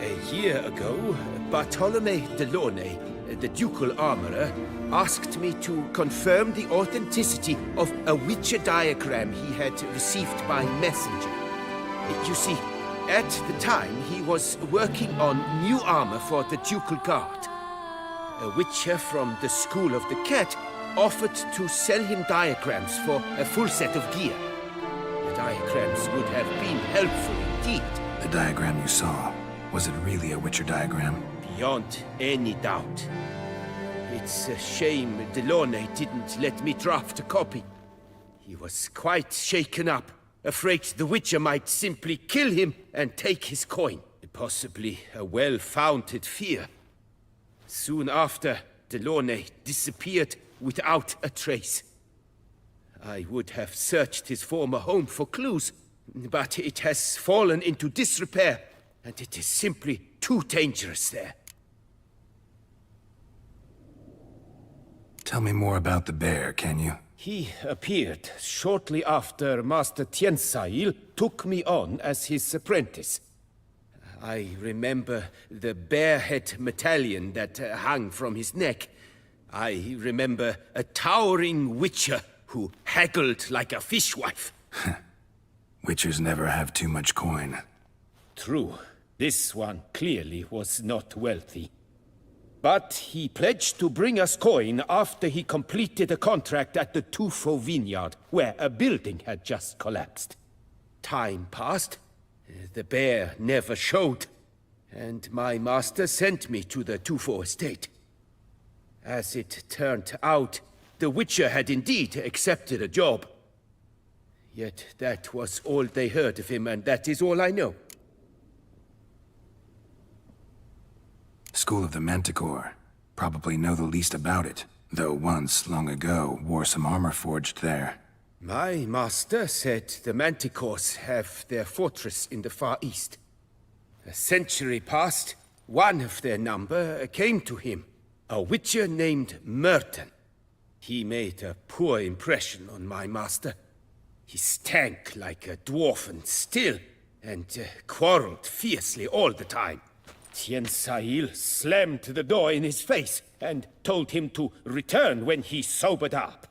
A year ago, Bartolome Delaunay, the ducal armorer, asked me to confirm the authenticity of a Witcher diagram he had received by messenger. You see, at the time he was working on new armor for the ducal guard. A Witcher from the School of the Cat offered to sell him diagrams for a full set of gear. The diagrams would have been helpful indeed. The diagram you saw, was it really a Witcher diagram? Beyond any doubt. It's a shame Delaunay didn't let me draft a copy. He was quite shaken up, afraid the Witcher might simply kill him and take his coin. Possibly a well-founded fear. Soon after, Delaunay disappeared without a trace. I would have searched his former home for clues, but it has fallen into disrepair, and it is simply too dangerous there. Tell me more about the bear, can you? He appeared shortly after Master Tiensail took me on as his apprentice. I remember the bear head medallion that hung from his neck. I remember a towering Witcher who haggled like a fishwife. Witchers never have too much coin. True. This one clearly was not wealthy. But he pledged to bring us coin after he completed a contract at the Tufo vineyard, where a building had just collapsed. Time passed. The bear never showed, and my master sent me to the Tufo estate. As it turned out, the Witcher had indeed accepted a job. Yet that was all they heard of him, and that is all I know. School of the Manticore. Probably know the least about it, though once, long ago, wore some armor forged there. My master said the Manticores have their fortress in the Far East. A century passed, one of their number came to him, a Witcher named Merton. He made a poor impression on my master. He stank like a dwarfen still, and quarreled fiercely all the time. Tiensail slammed the door in his face and told him to return when he sobered up.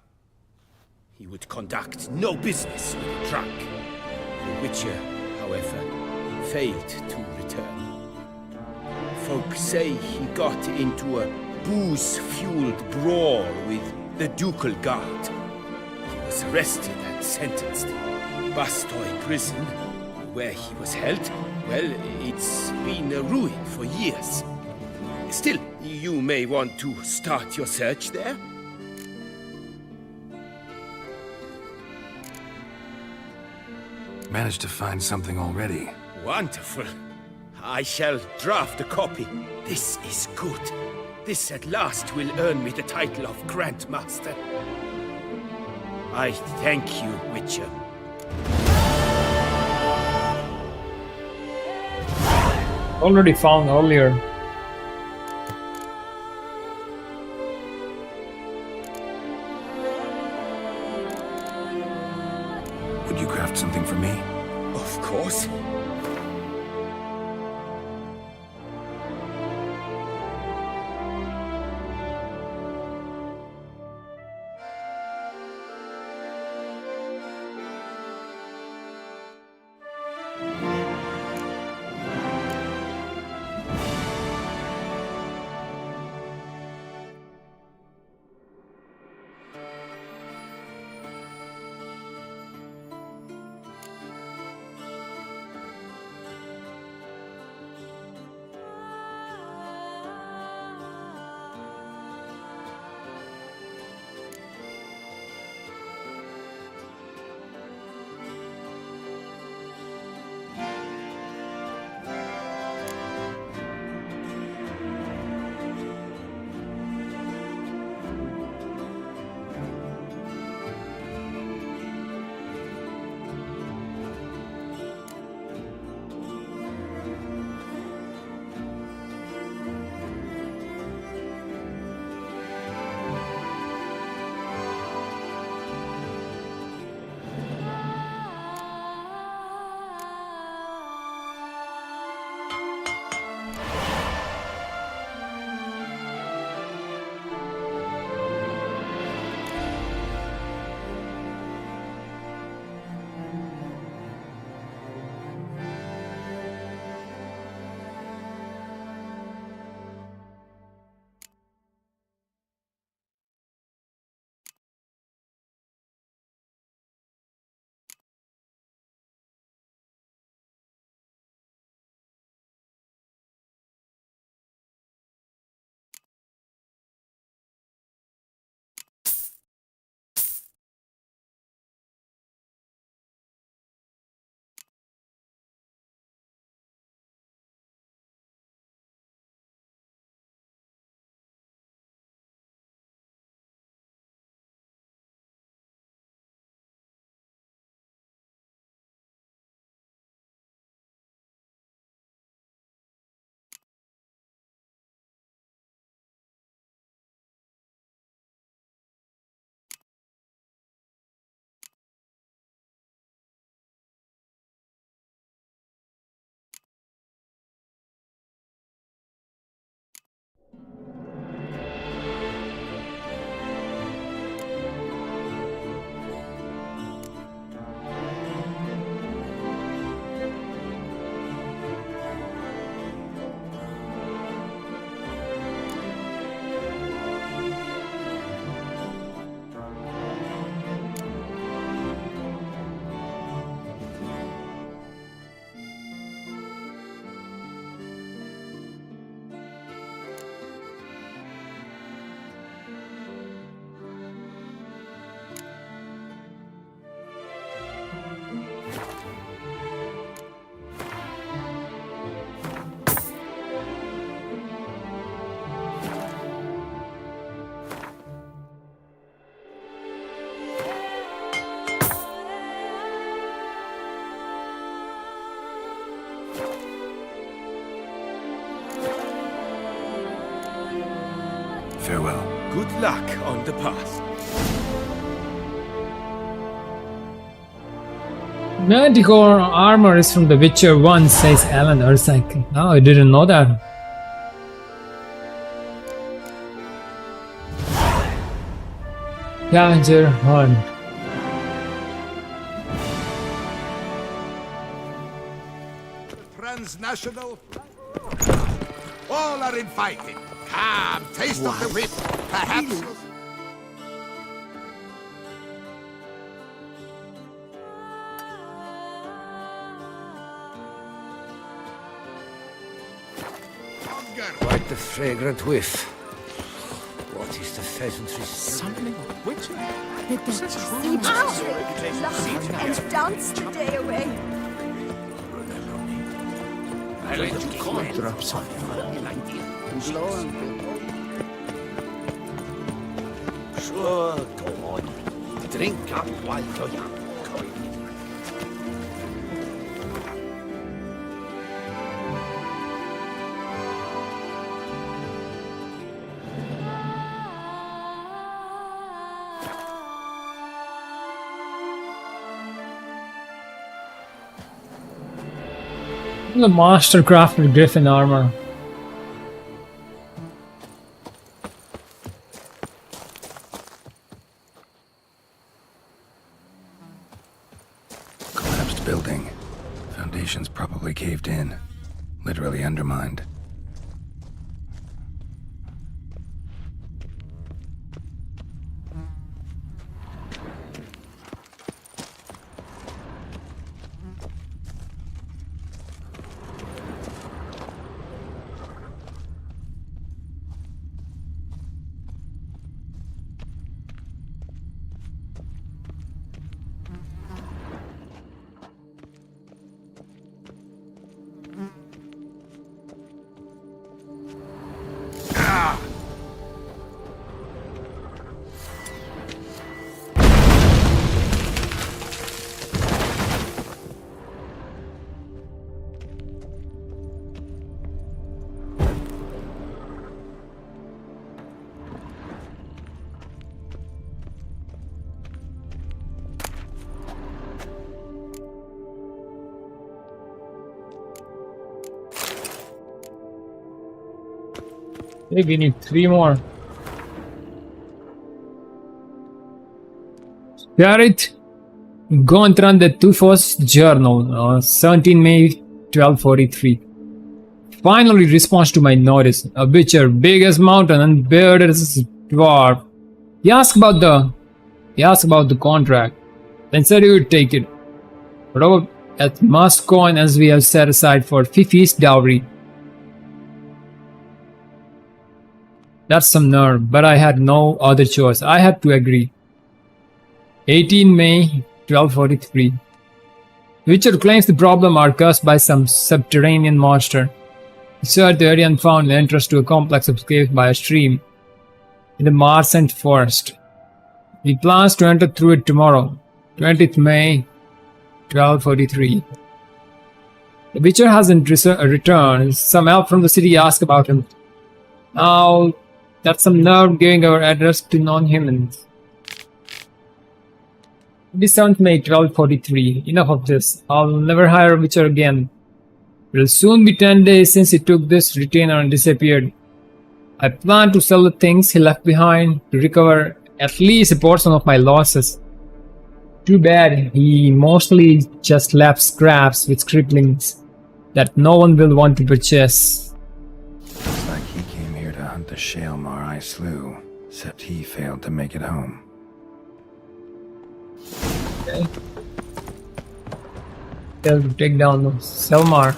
He would conduct no business with a drunk. The Witcher, however, failed to return. Folk say he got into a booze-fueled brawl with the ducal guard. He was arrested and sentenced. Bastoy prison, where he was held, well, it's been a ruin for years. Still, you may want to start your search there. Managed to find something already. Wonderful. I shall draft a copy. This is good. This at last will earn me the title of Grandmaster. I thank you, Witcher. Already found earlier. Would you craft something for me? Of course. Farewell. Good luck on the path. 90 core armor is from The Witcher 1, says Alan Ursack. Oh, I didn't know that. Scavenger hunt. Transnational. All are invited. Come, taste of the whip. Perhaps. Quite the fragrant whiff. What is the pheasantry? Something witchy. The Dutch And dance the day away. I let you call it. Drop some. Sure, go on. Drink up while you're young. The master crafted griffin armor. Collapsed building. Foundations probably caved in. Literally undermined. Okay, we need 3 more. Garrett, go and run the Tufos Journal, 17 May 1243. Finally responds to my notice. A Witcher, big as mountain and bearded as dwarf. He asked about the contract, then said he would take it. But at must coin as we have set aside for Fifi's dowry. That's some nerve, but I had no other choice. I had to agree. 18 May 1243. Witcher claims the problem are caused by some subterranean monster. He searched the area and found an entrance to a complex of caves by a stream in the Marsent forest. He plans to enter through it tomorrow, 20th May 1243. The Witcher hasn't returned. Some help from the city asked about him. Now, that's some nerve giving our address to non-humans. 27th May 1243. Enough of this. I'll never hire a Witcher again. It'll soon be 10 days since he took this retainer and disappeared. I plan to sell the things he left behind to recover at least a portion of my losses. Too bad he mostly just left scraps with scribblings that no one will want to purchase. Looks like he came here to hunt the Shaelmar I slew, except he failed to make it home. Okay. Tell to take down the Selmar.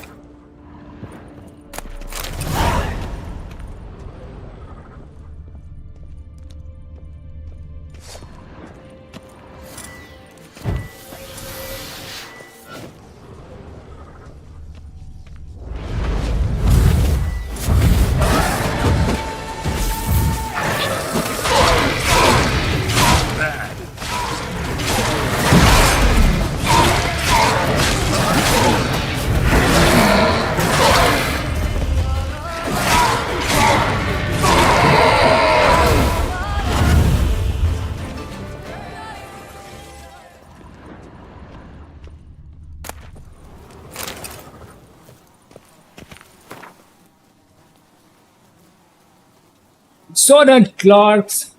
Sorted Clark's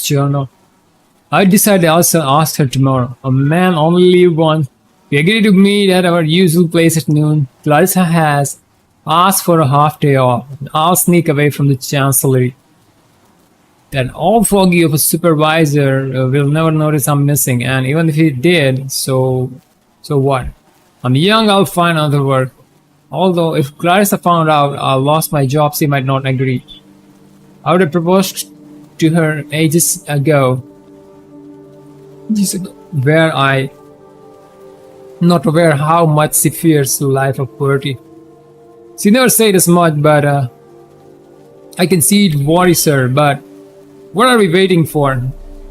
journal. I decided I also ask her tomorrow. A man only live once. We agreed to meet at our usual place at noon. Clarissa has asked for a half day off. I'll sneak away from the chancellery. That old foggy of a supervisor will never notice I'm missing, and even if he did, so what? I'm young, I'll find other work. Although if Clarissa found out I lost my job, she might not agree. I would have proposed to her ages ago. Where I not aware how much she fears the life of poverty. She never said as much, but I can see it worries her. But what are we waiting for?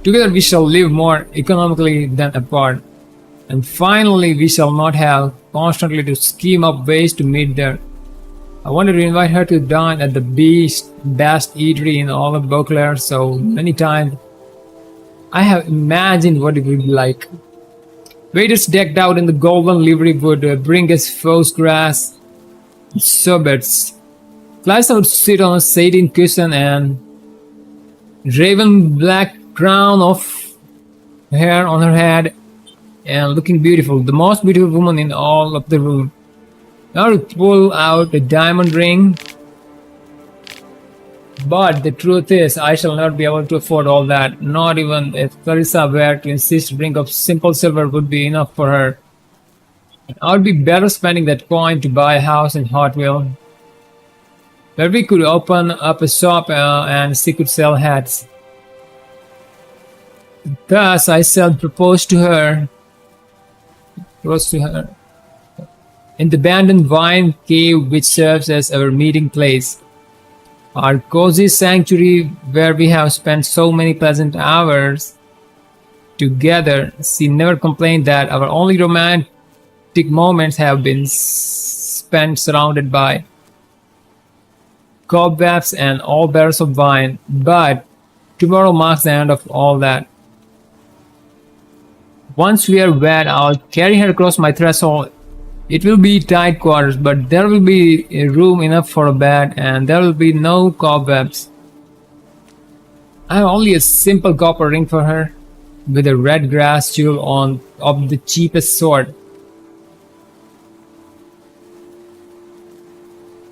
Together we shall live more economically than apart. And finally we shall not have constantly to scheme up ways to meet there. I wanted to invite her to dine at the best eatery in all of Beauclair so many times. I have imagined what it would be like. Waiters decked out in the golden livery would bring us frozen grass and sorbets. Clarissa would sit on a satin cushion and raven black crown of hair on her head and looking beautiful, the most beautiful woman in all of the room. Now to pull out a diamond ring. But the truth is, I shall not be able to afford all that. Not even if Clarissa were to insist ring of simple silver would be enough for her. I would be better spending that coin to buy a house in Hotville, where we could open up a shop and she could sell hats. Thus, I shall propose to her in the abandoned wine cave which serves as our meeting place. Our cozy sanctuary where we have spent so many pleasant hours together. She never complained that our only romantic moments have been spent surrounded by cobwebs and all barrels of wine. But tomorrow marks the end of all that. Once we are wed, I'll carry her across my threshold. It will be tight quarters, but there will be room enough for a bed, and there will be no cobwebs. I have only a simple copper ring for her, with a red grass jewel on of the cheapest sort.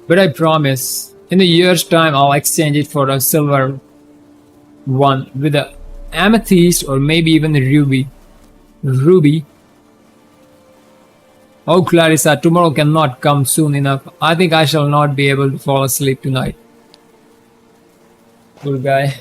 But I promise, in a year's time, I'll exchange it for a silver one with an amethyst or maybe even a ruby. Oh, Clarissa, tomorrow cannot come soon enough. I think I shall not be able to fall asleep tonight. Poor guy.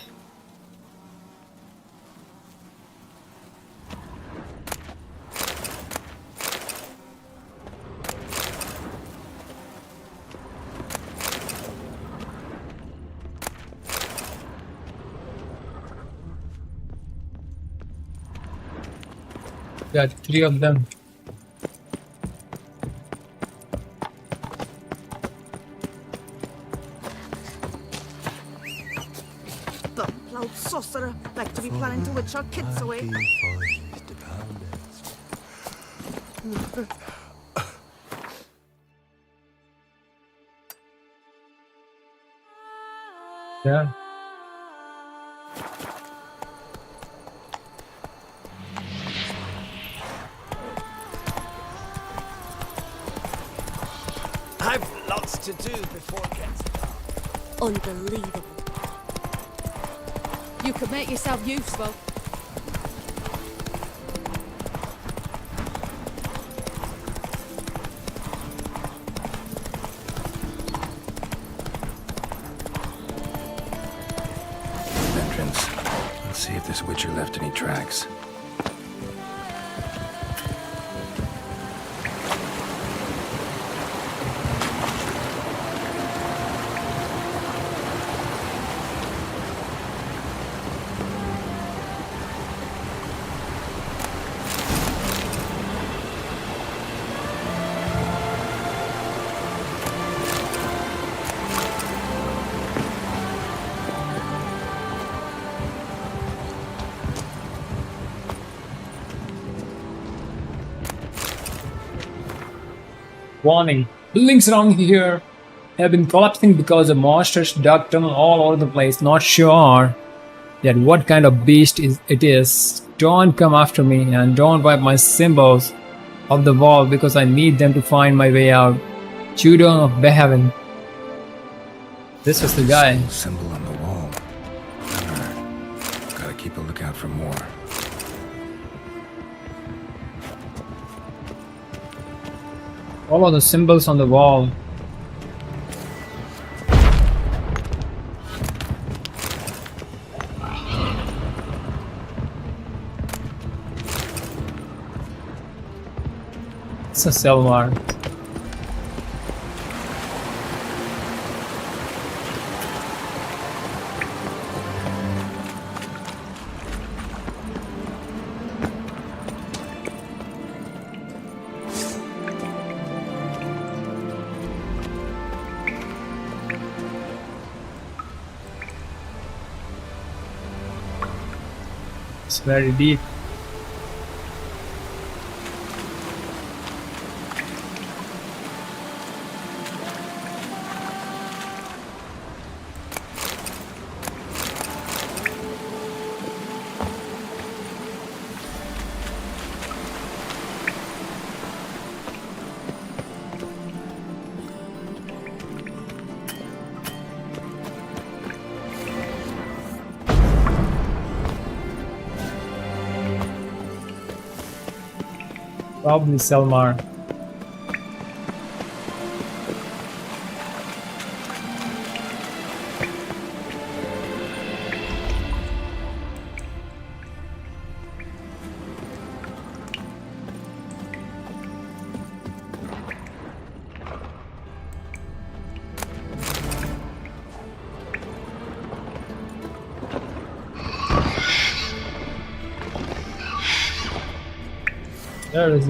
Got 3 of them. Bum-ploughed sorcerer, like to be planning to witch our kids away. Yeah. I've lots to do before it gets dark. Unbelievable. You could make yourself useful. Entrance. Let's see if this witcher left any tracks. Warning. Buildings around here have been collapsing because of monsters dug tunnel all over the place. Not sure yet what kind of beast it is. Don't come after me and don't wipe my symbols off the wall because I need them to find my way out. Children of Behaven. This was the guy. Symbol on the wall. Alright. Gotta keep a lookout for more. Follow the symbols on the wall. It's a Selmar. It's very deep. Probably Selmar. There it is.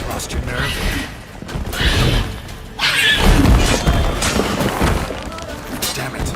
Lost your nerve? Damn it.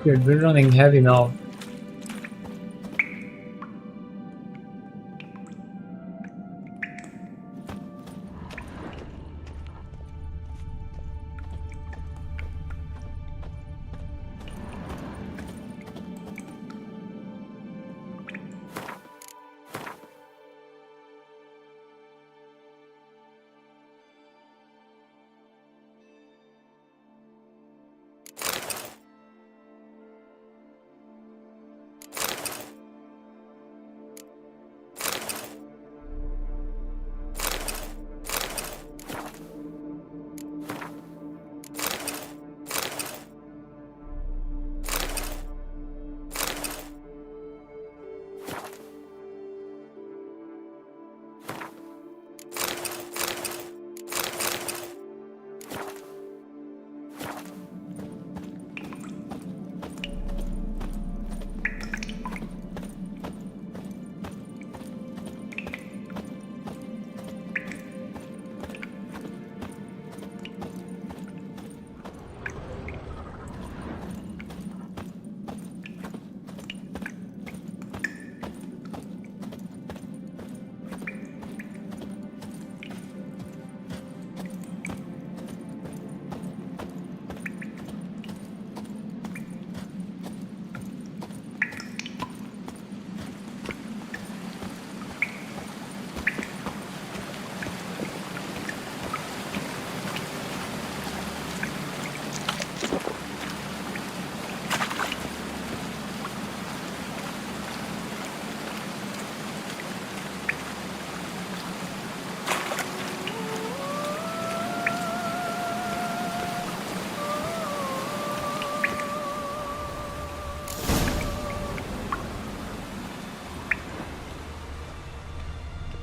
We're running heavy now.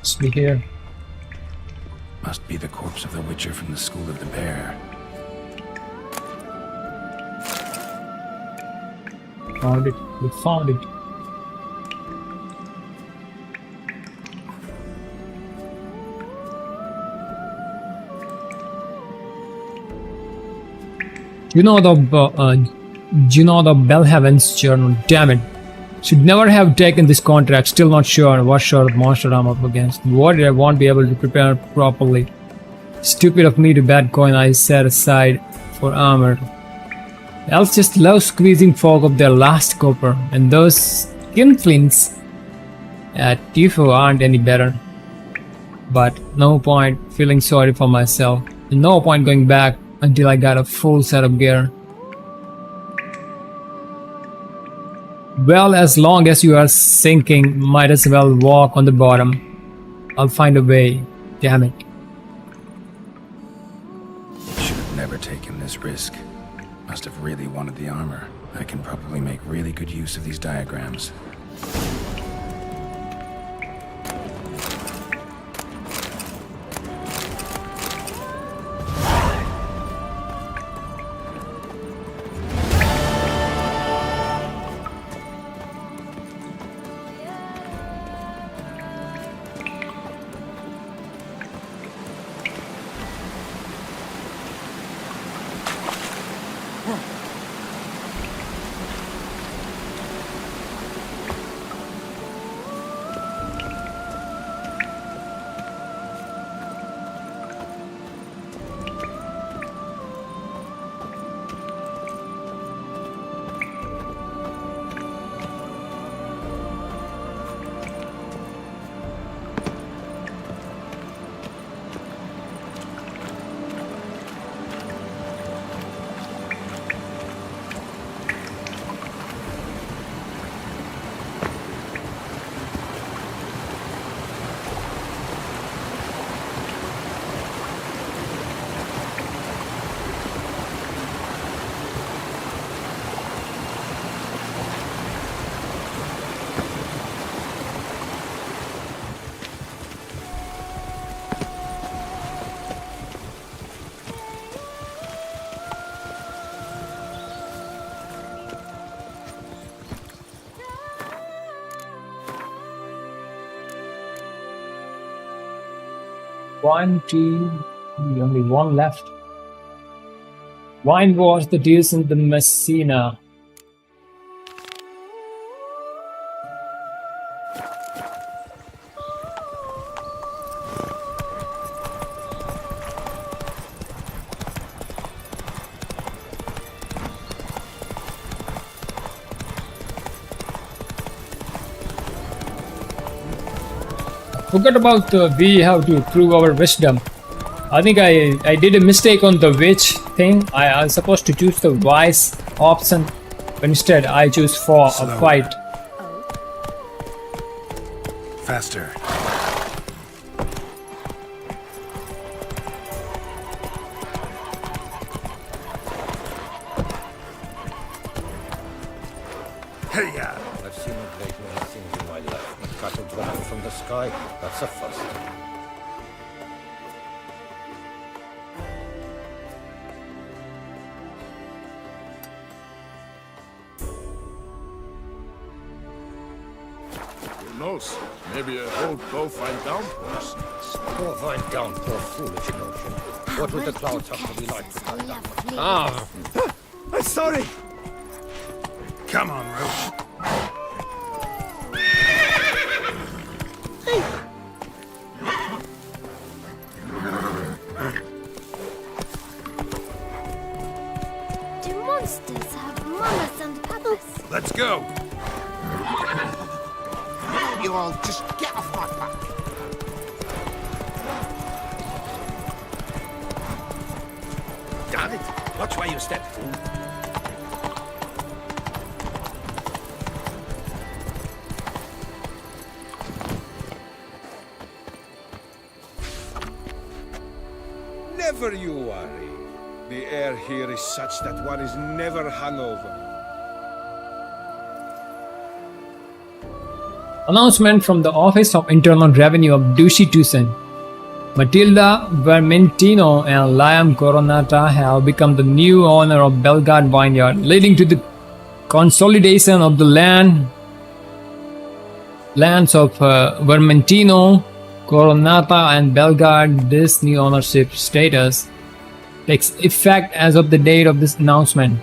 Must be here. Must be the corpse of the Witcher from the School of the Bear. Found it. We found it. You know the Bellhaven's journal. Damn it! Should never have taken this contract. Still not sure what sort of monster I'm up against. Worried I won't be able to prepare properly. Stupid of me to bet coin I set aside for armor. Elves just love squeezing folk of their last copper, and those skinflints at Tifo aren't any better. But no point feeling sorry for myself, and no point going back until I got a full set of gear. Well, as long as you are sinking, might as well walk on the bottom. I'll find a way. Damn it. Should have never taken this risk. Must have really wanted the armor. I can probably make really good use of these diagrams. One, two, only one left. Wine was the decent the Messina. Forgot about we have to prove our wisdom. I think I did a mistake on the witch thing. I was supposed to choose the wise option, but instead I choose for a Slow. fight. Faster. Hey, yeah. I've seen a great many things in my life, but cattle dropping from the sky, that's a first. Who knows? Maybe a whole bovine downpours. Bovine downpour, foolish notion. What would the clouds have to be like to come down? Ah! I'm sorry. Come on, Roach. Do monsters have mamas and papas? Let's go. You all just get off my back! Damn it! Watch where you step, fool. Never you worry. The air here is such that one is never hungover. Announcement from the Office of Internal Revenue of Duchy Tucson. Matilda Vermentino and Liam Coronata have become the new owner of Bellegarde Vineyard, leading to the consolidation of the lands of Vermentino, Coronata, and Bellegarde. This new ownership status takes effect as of the date of this announcement.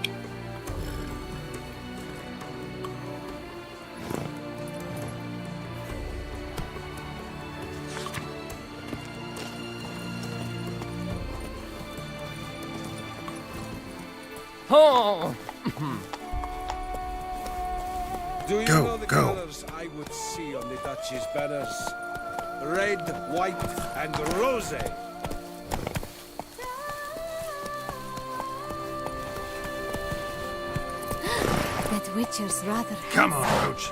Oh! Do you Go, know the go. colors I would see on the Duchy's banners? Red, white, and rose. That Witcher's rather Come on, Roach.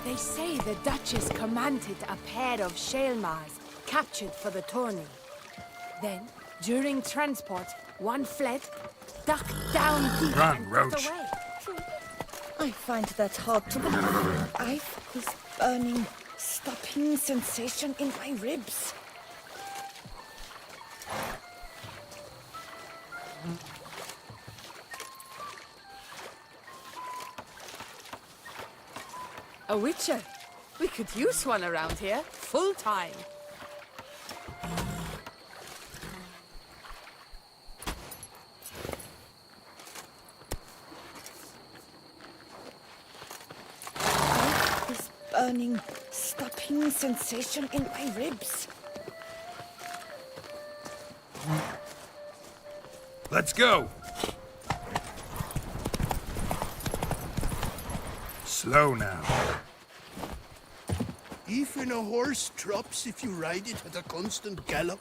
They say the Duchess commanded a pair of Shaelmars captured for the tourney. Then, during transport, one fled, ducked down deep Run, and Roach. got away. I find that hard to believe. I've this burning, stopping sensation in my ribs. A Witcher? We could use one around here, full time. This burning, stopping sensation in my ribs. Let's go. Slow now. Even a horse drops if you ride it at a constant gallop.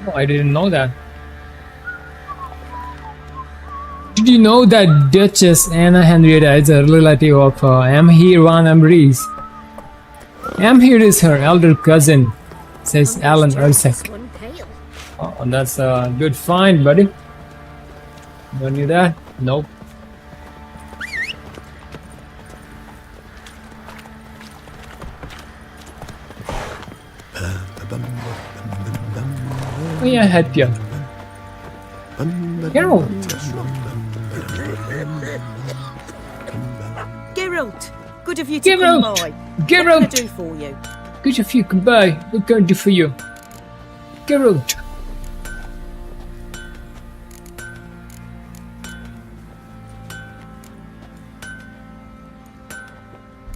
Oh, I didn't know that. Did Did you know that Duchess Anna Henrietta is a relative of Amhir van Amries? Amhir is her elder cousin, says Alan Ursek. Oh, that's a good find, buddy. You knew that? Nope. Oh yeah, help you. Geralt! Geralt, good of you to come by. What can I do for you? Good of you, goodbye. What can I do for you? Geralt!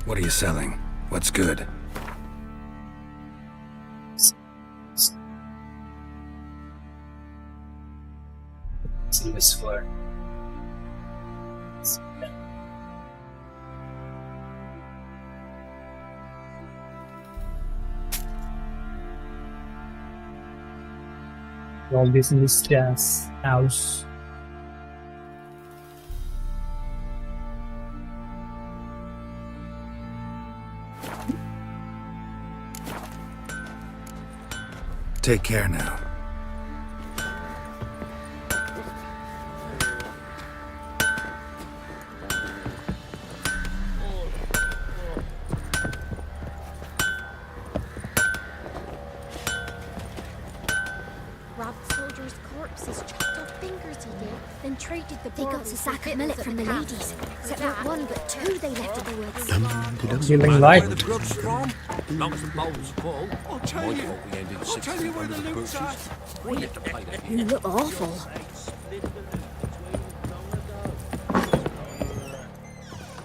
What are you selling? What's good? See this word. All this in this gas house. Take care now. Robbed soldiers' corpses, chopped off fingers he did, then traded the They got a sack of millet from the ladies. Except not one, but two they left at the woods. Healing light. Long as the bowl's full, I'll tell you. I'll tell you where the loot's at. We have to pay that. You look awful.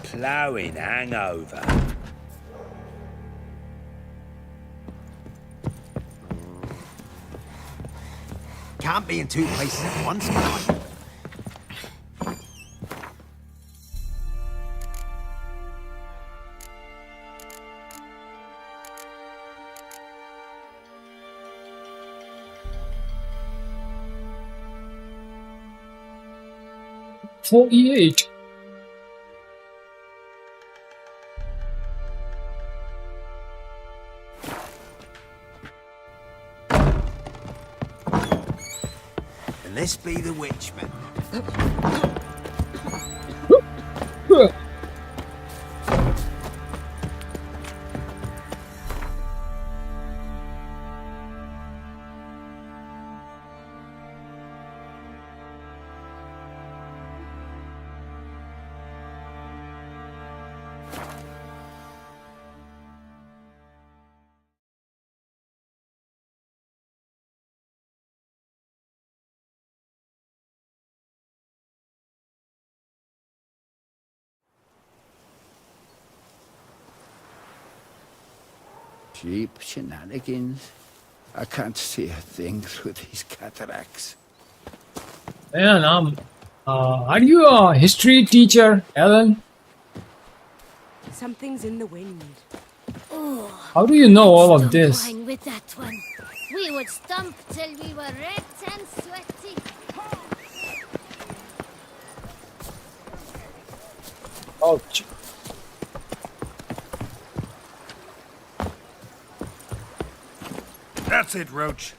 Ploughing hangover. Can't be in two places at once, can I? $48. And this be the witchman. Cheap shenanigans. I can't see a thing through these cataracts. Man, are you a history teacher, Ellen? Something's in the wind. Oh, How do you know all of this? fine with that one. We would stomp till we were red and sweaty. Ouch. That's it, Roach.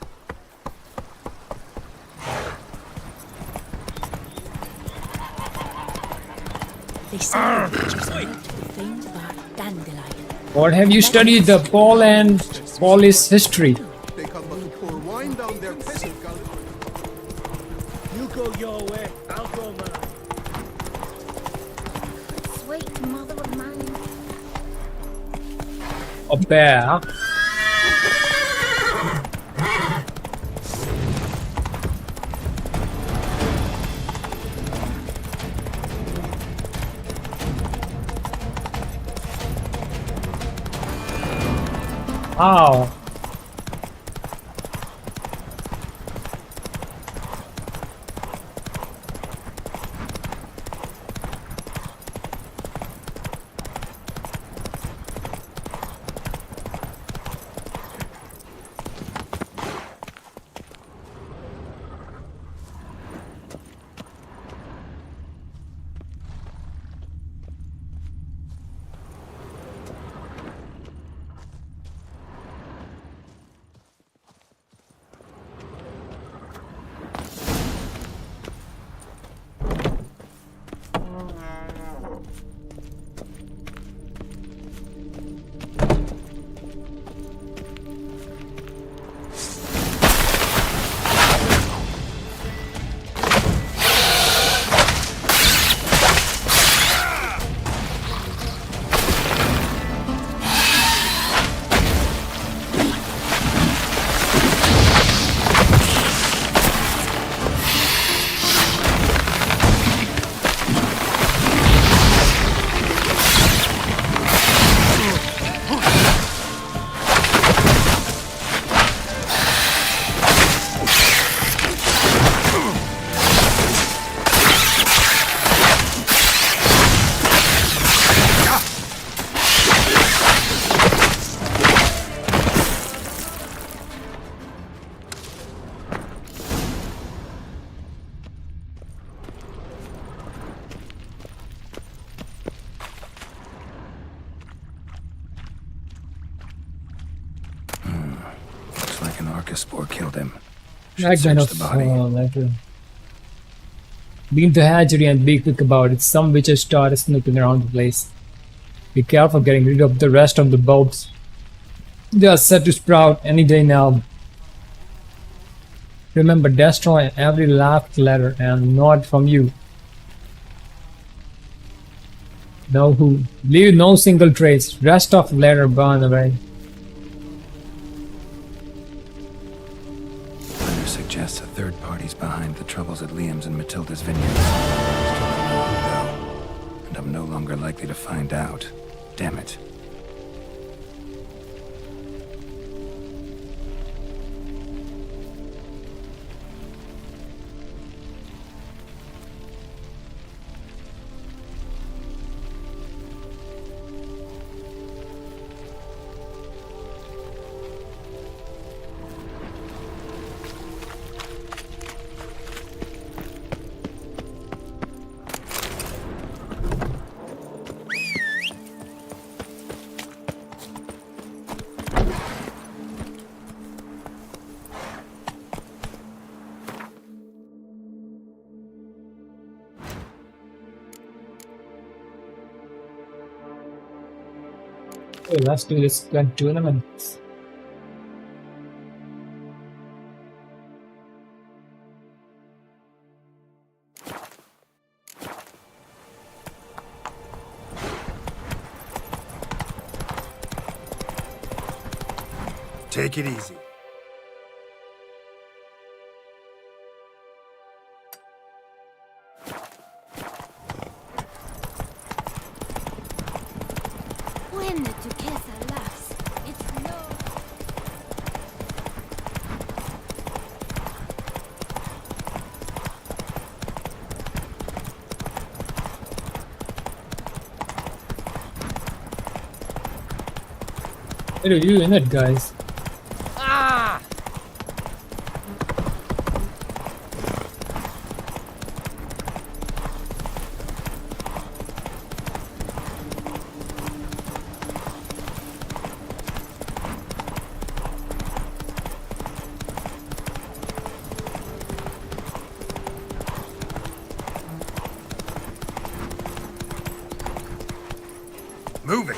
They say the witches are famed about dandelion. Or have you studied the Paul and Paulis history? They come but to pour wine down their peasant gullet. You go your way, I'll go mine. Sweet mother of mine. A bear? Wow. Arcaspore killed him. That kind of leave the hatchery and be quick about it. Some witches start snooping around the place. Be careful getting rid of the rest of the bulbs. They are set to sprout any day now. Remember, destroy every last letter and nod from you. Leave no single trace. Rest of letter burn away. Hunter suggests a third party's behind the troubles at Liam's and Matilda's vineyards. Still don't know who, though. And I'm no longer likely to find out. Damn it. Okay, let's do this gun tournament. Take it easy. When the Duquesa laughs, it's no. Where are you in it, guys? Move it!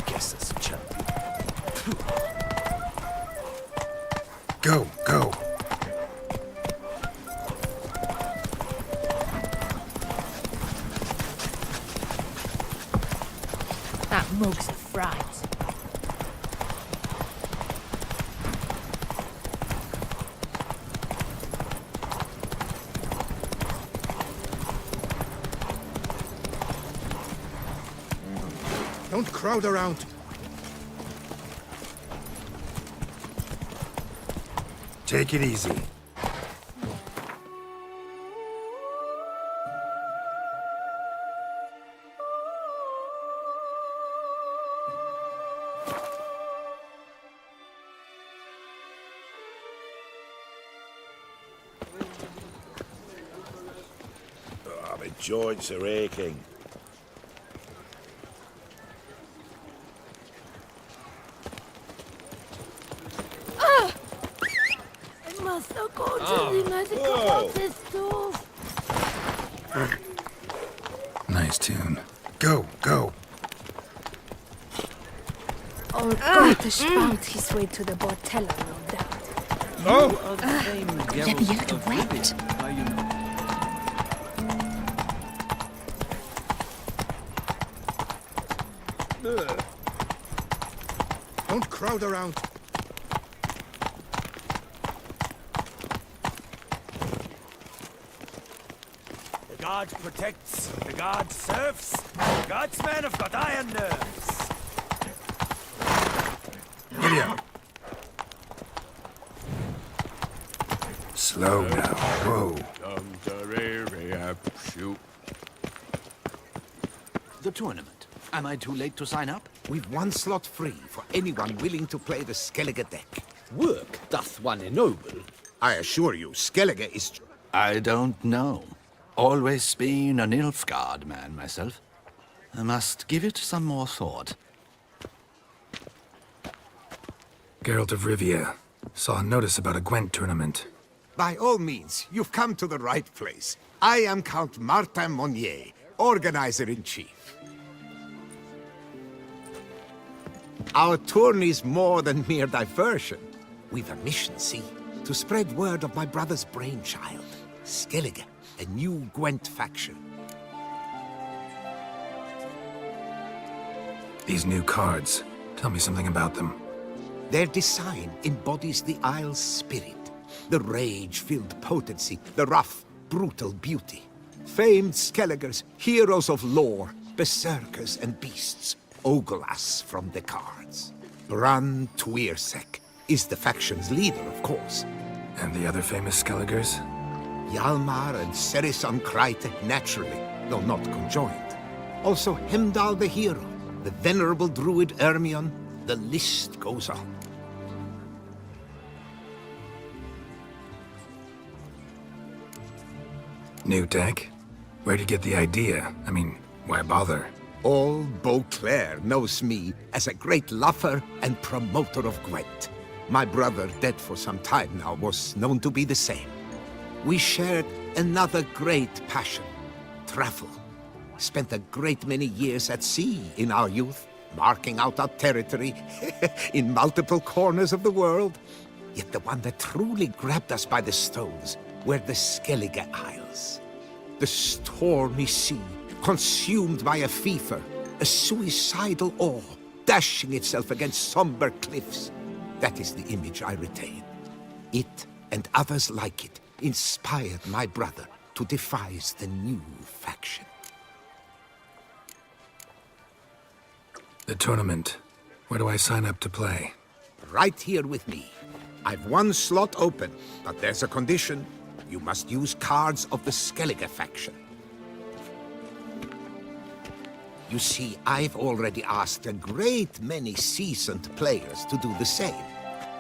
Guess that's a champion. Go, go. That mug's a fright. Don't crowd around. Take it easy. Oh, my joints are aching. I must not go to the medical office too. Nice tune. Go, go. Or going to spout his way to the Bortella, no doubt. Reviewed wet. Don't crowd around. The God protects, the God serves. God's men have got iron nerves. Giddy up. Slow now. Whoa. The tournament. Am I too late to sign up? We've one slot free for anyone willing to play the Skellige deck. Work doth one ennoble. I assure you, Skellige is... I don't know. Always been a Nilfgaard man myself. I must give it some more thought. Geralt of Rivia. Saw a notice about a Gwent tournament. By all means, you've come to the right place. I am Count Martin Monnier, Organizer-in-Chief. Our tourney's more than mere diversion. We've a mission, see? To spread word of my brother's brainchild, Skellige, a new Gwent faction. These new cards. Tell me something about them. Their design embodies the Isle's spirit. The rage-filled potency, the rough, brutal beauty. Famed Skelligers, heroes of lore, berserkers and beasts, ogle us from the cards. Bran Tuirsek is the faction's leader, of course. And the other famous Skelligers? Hjalmar and Serisan Kreite, naturally, though not conjoined. Also Hemdall the hero, the venerable druid Ermion, the list goes on. New deck? Where'd you get the idea? I mean, why bother? All Beauclair knows me as a great lover and promoter of Gwent. My brother, dead for some time now, was known to be the same. We shared another great passion, travel. Spent a great many years at sea in our youth, marking out our territory in multiple corners of the world. Yet the one that truly grabbed us by the stones were the Skellige Isles. The stormy sea, consumed by a fever, a suicidal awe, dashing itself against somber cliffs. That is the image I retain. It, and others like it, inspired my brother to devise the new faction. The tournament. Where do I sign up to play? Right here with me. I've one slot open, but there's a condition. You must use cards of the Skellige faction. You see, I've already asked a great many seasoned players to do the same.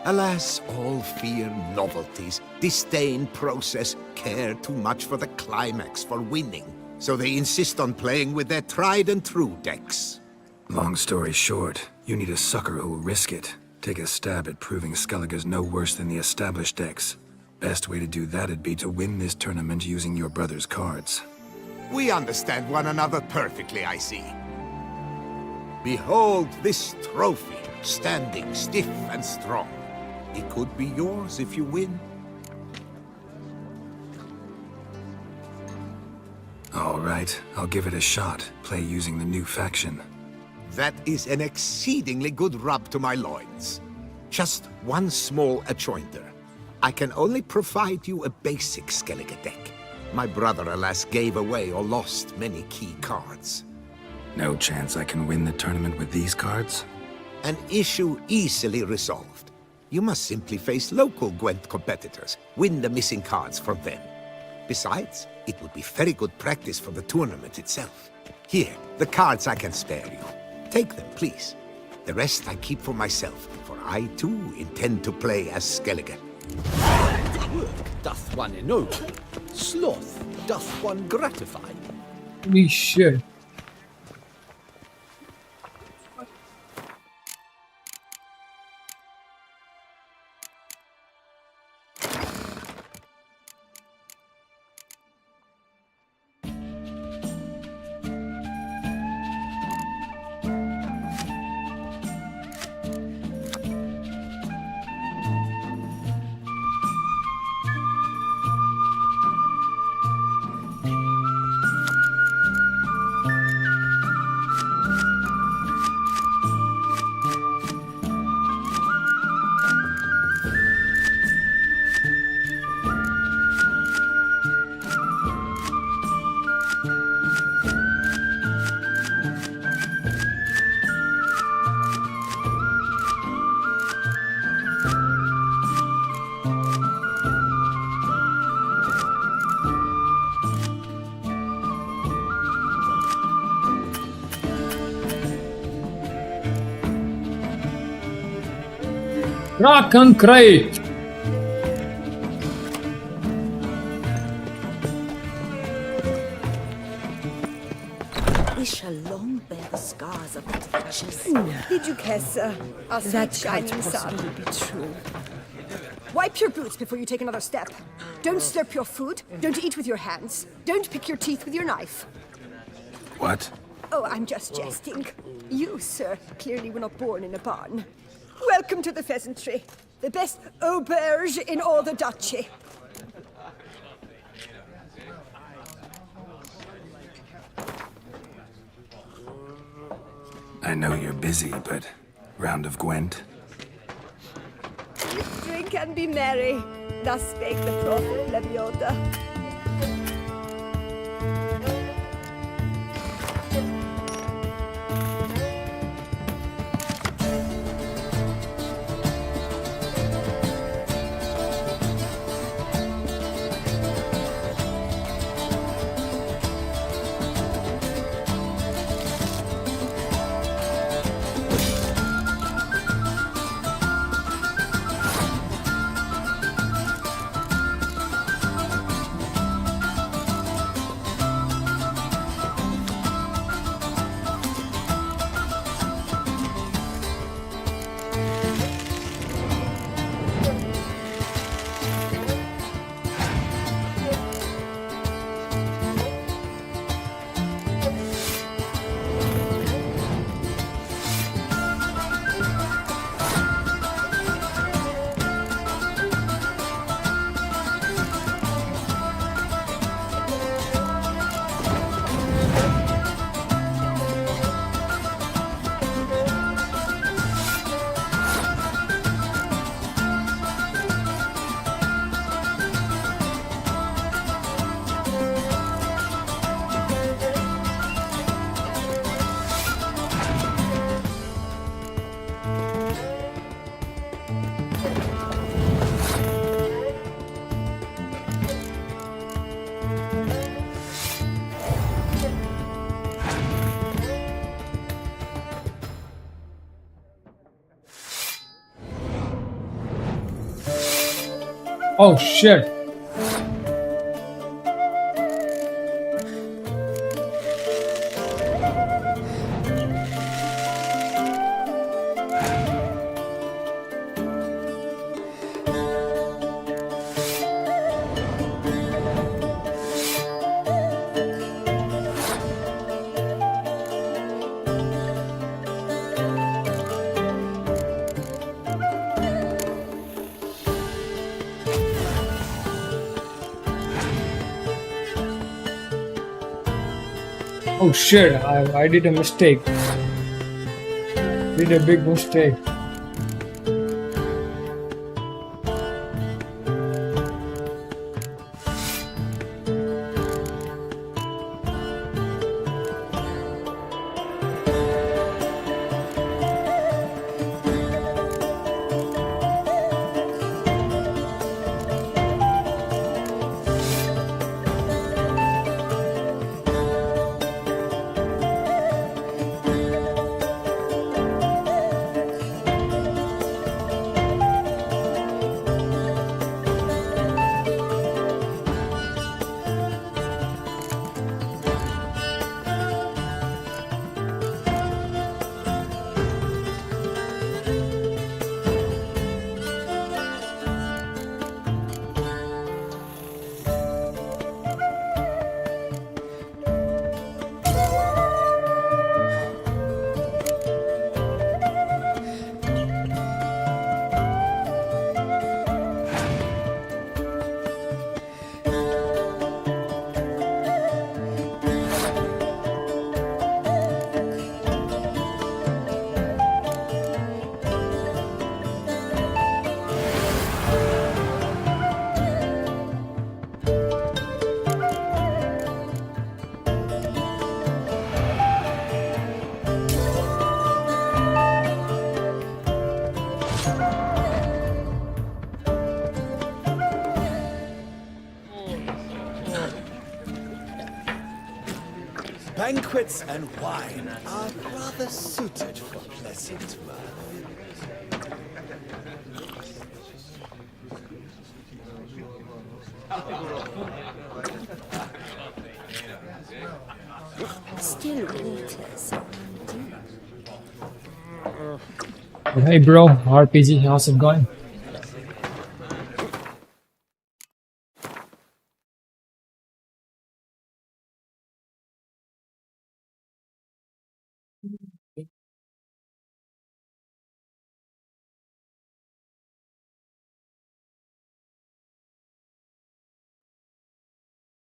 Alas, all fear novelties, disdain process, care too much for the climax, for winning. So they insist on playing with their tried and true decks. Long story short, you need a sucker who'll risk it. Take a stab at proving Skellige's no worse than the established decks. Best way to do that'd be to win this tournament using your brother's cards. We understand one another perfectly, I see. Behold this trophy, standing stiff and strong. It could be yours if you win. All right, I'll give it a shot. Play using the new faction. That is an exceedingly good rub to my loins. Just one small adjoinder. I can only provide you a basic Skellige deck. My brother, alas, gave away or lost many key cards. No chance I can win the tournament with these cards? An issue easily resolved. You must simply face local Gwent competitors, win the missing cards from them. Besides, it would be very good practice for the tournament itself. Here, the cards I can spare you. Take them, please. The rest I keep for myself, for I too intend to play as Skellige. Work doth one ennoble. Sloth doth one gratify. We should. Concrete! We shall long bear the scars of that Duchess. Did you guess, that shining sun? Be true. Wipe your boots before you take another step. Don't slurp your food. Don't eat with your hands. Don't pick your teeth with your knife. What? Oh, I'm just jesting. You, sir, clearly were not born in a barn. Welcome to the pheasantry. The best auberge in all the duchy. I know you're busy, but round of Gwent? Drink and be merry. Thus spake the prophet Lebioda. Oh shit. Oh shit, I did a mistake. Did a big mistake. Banquets and wine are rather suited for pleasant mirth. Still waters. Hey bro, RPG, how's it going?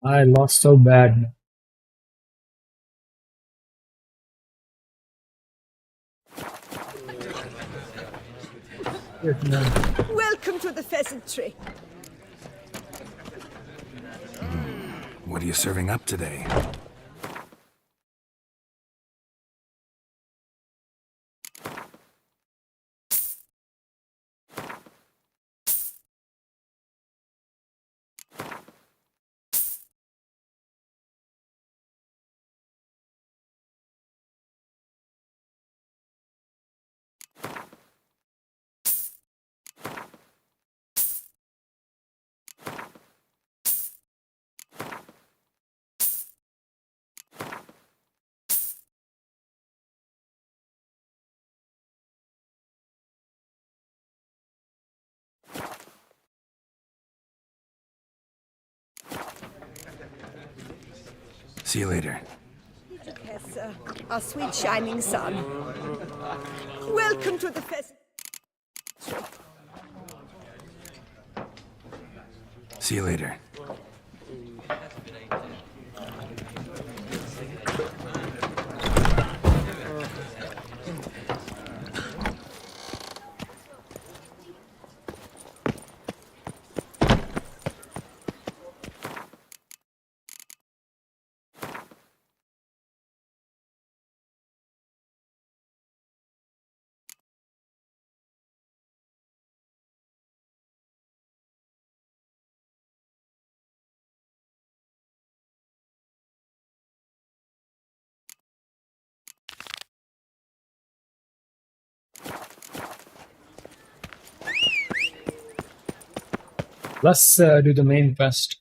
I lost so bad. Welcome to the pheasantry. What are you serving up today? See you later. Yes, sir. Our sweet shining sun. Welcome to the pheasantry. See you later. Let's do the main quest.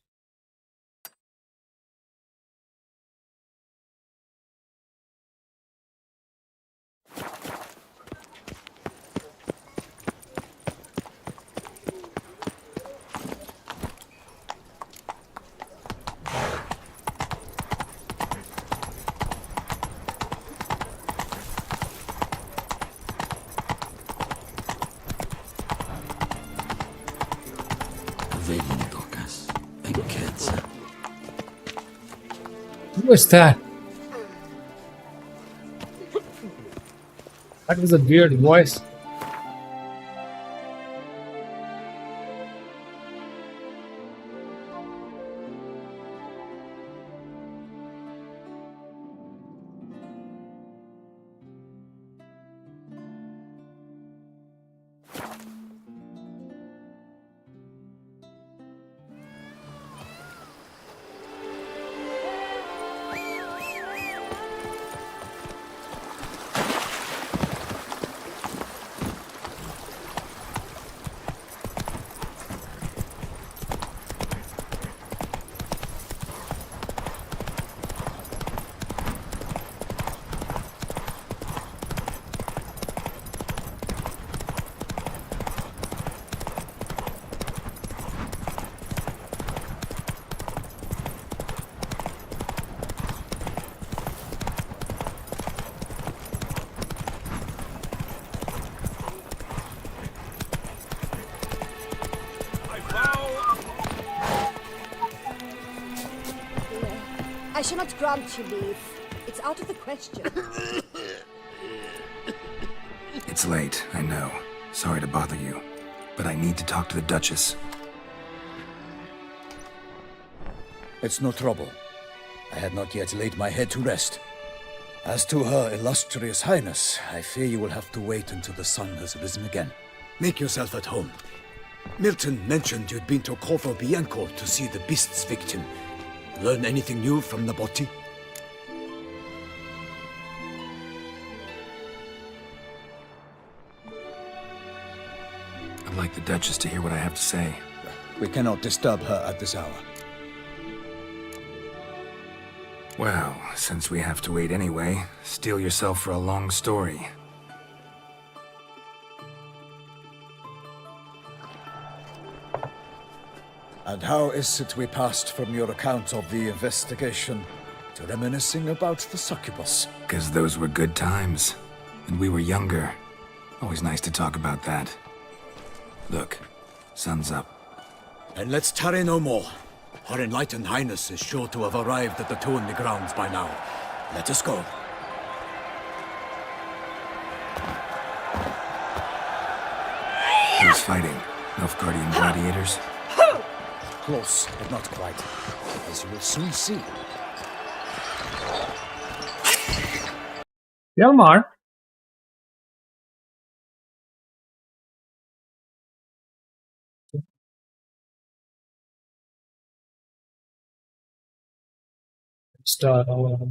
Who was that? That was a weird voice. I shall not grant you leave. It's out of the question. It's late, I know. Sorry to bother you, but I need to talk to the Duchess. It's no trouble. I had not yet laid my head to rest. As to her illustrious highness, I fear you will have to wait until the sun has risen again. Make yourself at home. Milton mentioned you'd been to Corvo Bianco to see the beast's victim. Learn anything new from the Botti? I'd like the Duchess to hear what I have to say. We cannot disturb her at this hour. Well, since we have to wait anyway, steel yourself for a long story. And how is it we passed from your account of the investigation to reminiscing about the succubus? 'Cause those were good times. And we were younger. Always nice to talk about that. Look, sun's up. And let's tarry no more. Her Enlightened Highness is sure to have arrived at the tourney grounds by now. Let us go. Who's fighting? Nilfgaardian gladiators? Close, but not quite. As you will soon see. Hjalmar. Start all over.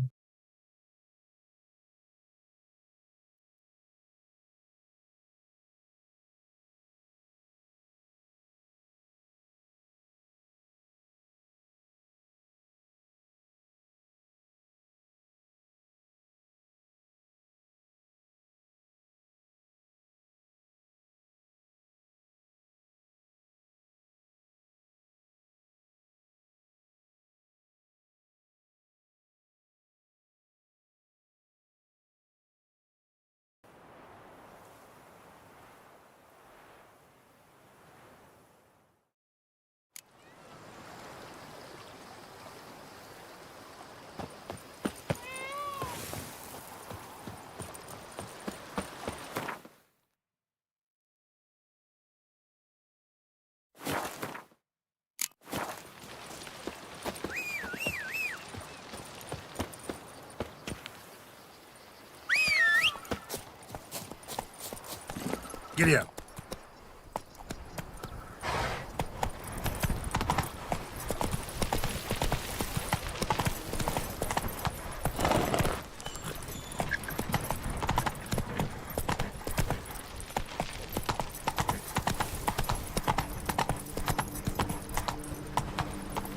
Giddy up.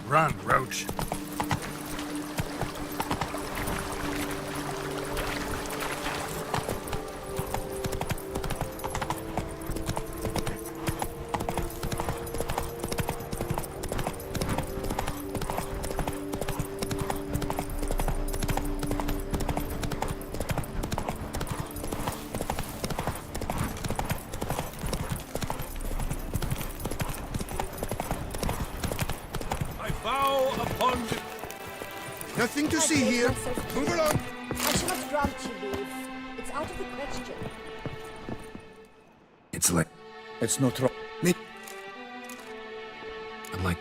Run, Roach. Nothing to see here. Move along. I shall not grant you leave. It's out of the question. It's like... It's not wrong. Me. I'd like...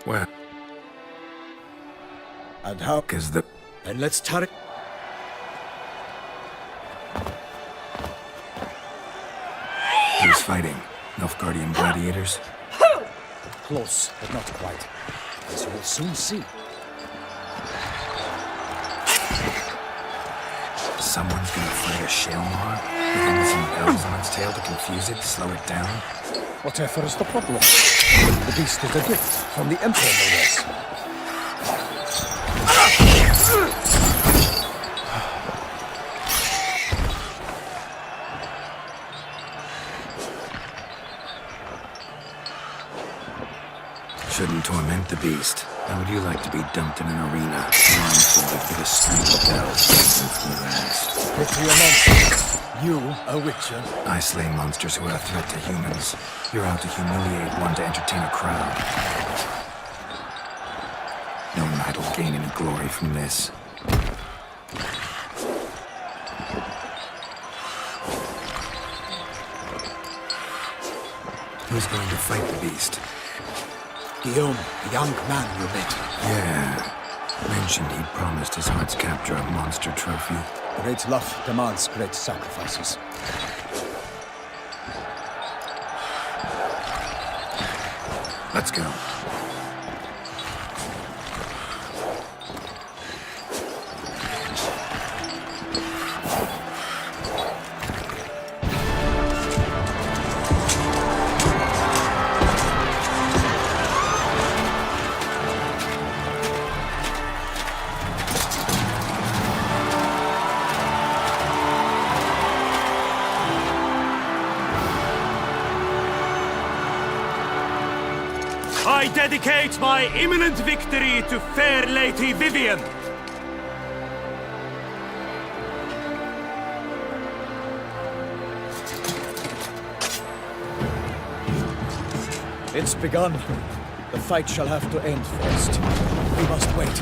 Well... And how... 'Cause the... And let's tarry... Who's fighting? Nilfgaardian gladiators? Close, but not quite. As you will soon see. Someone's gonna fight a Shaelmar? With some bells on its tail to confuse it, slow it down? Whatever is the problem? The beast is a gift from the Emperor, no less. Shouldn't torment the beast. How would you like to be dumped in an arena, blindfolded with a string of bells dancing through your ass? Pity a monster. You, a witcher? I slay monsters who are a threat to humans. You're out to humiliate one to entertain a crowd. No knight will gain any glory from this. Who's going to fight the beast? Guillaume, the young man you met. Yeah. Mentioned he'd promised his heart's capture a monster trophy. Great love demands great sacrifices. Let's go. I dedicate my imminent victory to fair Lady Vivian. It's begun. The fight shall have to end first. We must wait.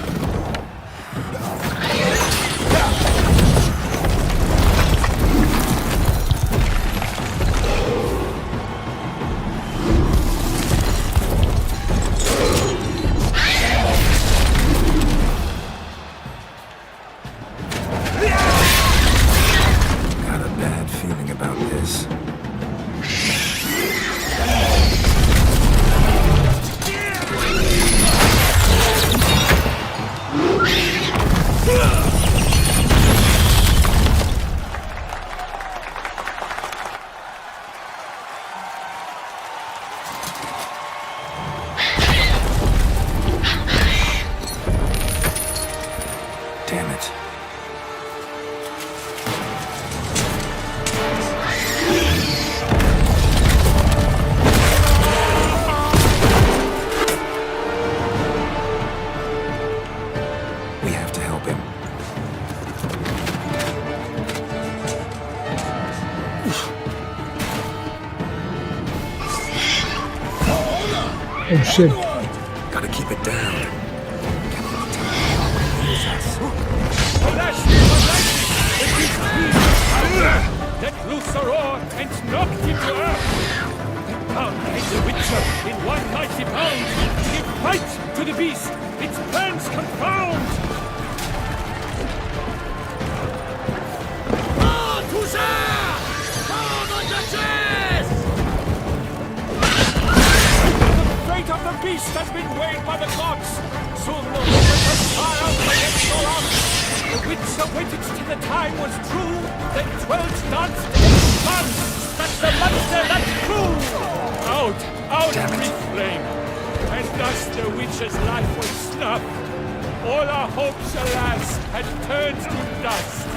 Got a bad feeling about this. Damn it. We have to help him. Oh shit. Gotta keep it down. Let loose the roar and knocked him to earth. Down came the Witcher in one mighty bound. Give fight to the beast, its plans confound. The fate of the beast has been weighed by the gods. Soon the Witcher triumph against all odds. The Witcher waited till the time was true, then 12 danced against sun, that the monster let through. Out with flame, and thus the Witcher's life was snuffed. All our hopes, alas, had turned to dust.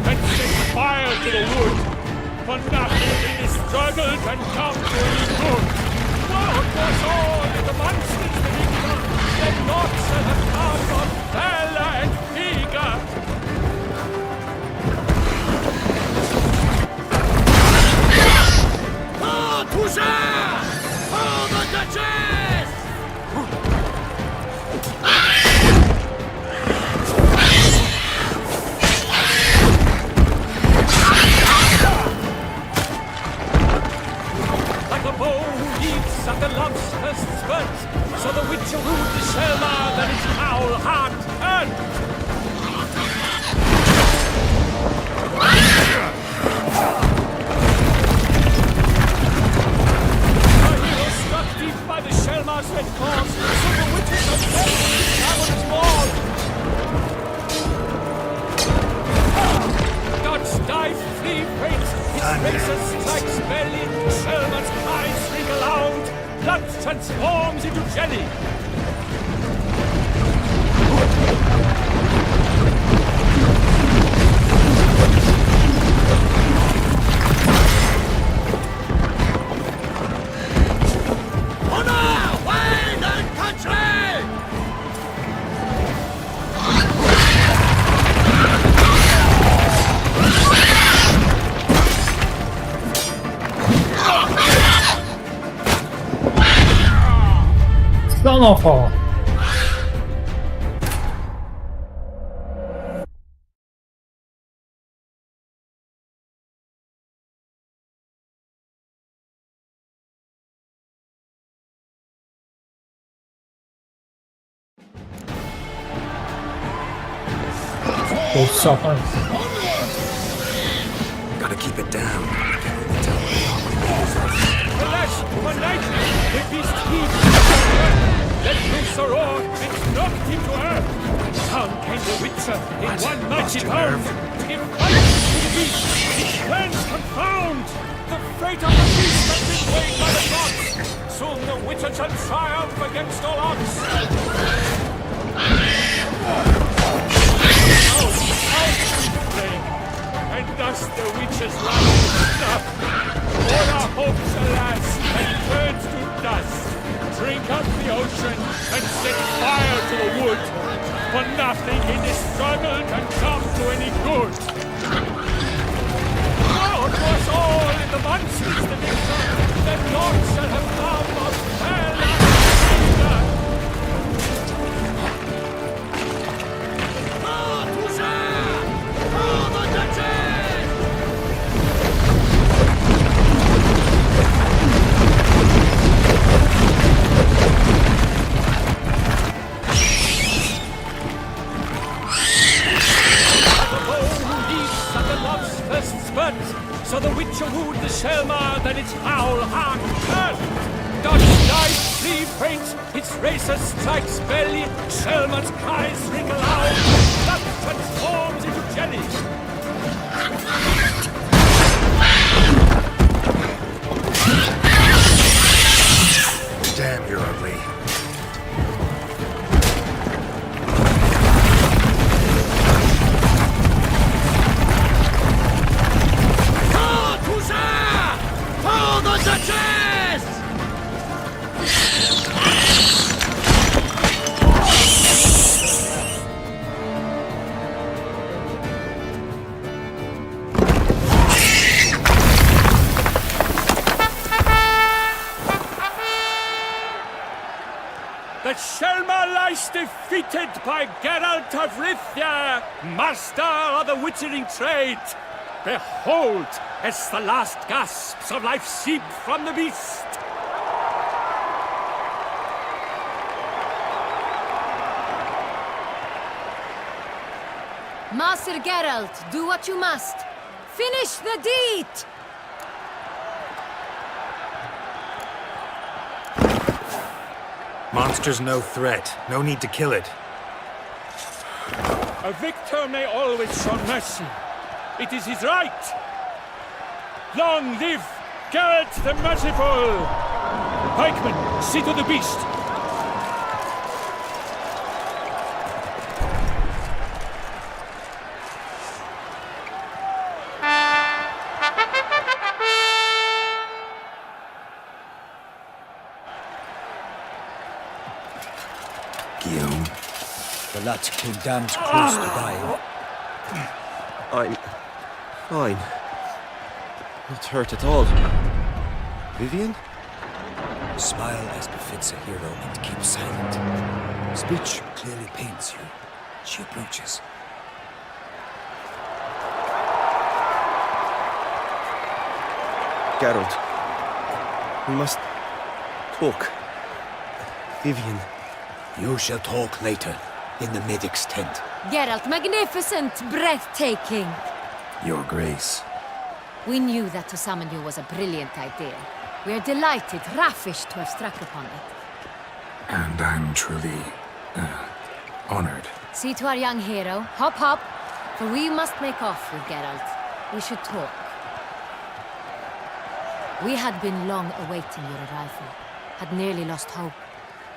And set fire to the wood. For nothing it is struggled and come to any good. What was all in the monsters bigger than not shall have come of valor and vigor? Oh, Toucher! Oh, the Duchess! At the love's first spurt, so the Witcher wooed the Selma, that his foul heart turned. The hero struck deep by the Selma's red claws, so the Witcher's undead his cavernous maw. Gods dive, flee, faint, his razor strikes belly, Selma's eyes wrinkle out. Blood transforms into jelly. Honor, wind and country! Son of a... They suffer. Gotta keep it down. Alas, one night, the beast heaved. Let loose the roar and knocked him to earth. Down came the Witcher in one mighty bound. To give fight to the beast, his plans confound. end! The fate of the beast has been weighed by the gods! Soon the Witcher shall triumph against all odds! And thus the Witcher's life is snuffed! All our hopes, alas, and turns to dust! Drink up the ocean and set fire to the wood! For nothing in this struggle can come to any good! Woe to us all in the monsters the victor! The gods shall have come of hell and anger! So the Witcher wooed the Shelmar, then its foul heart turned. Dodge dives, flee faint, its racer strikes belly, Shelmar's cries ring aloud, blood transforms into jelly. Damn, you're ugly. The Shelmar lies defeated by Geralt of Rivia, master of the witchering trade. Behold, as the last gasps of life seep from the beast. Master Geralt, do what you must. Finish the deed! Monster's no threat. No need to kill it. A victor may always show mercy. It is his right. Long live Geralt the Merciful! Pikeman, see to the beast. The lad came damned close to dying. I'm fine. Not hurt at all. Vivian? Smile as befits a hero and keep silent. Speech clearly pains you. She approaches. Geralt. We must talk. Vivian. You shall talk later, in the medic's tent. Geralt, magnificent, breathtaking. Your Grace. We knew that to summon you was a brilliant idea. We are delighted, ravished to have struck upon it. And I'm truly, honored. See to our young hero. Hop, hop. For we must make off with Geralt. We should talk. We had been long awaiting your arrival. Had nearly lost hope.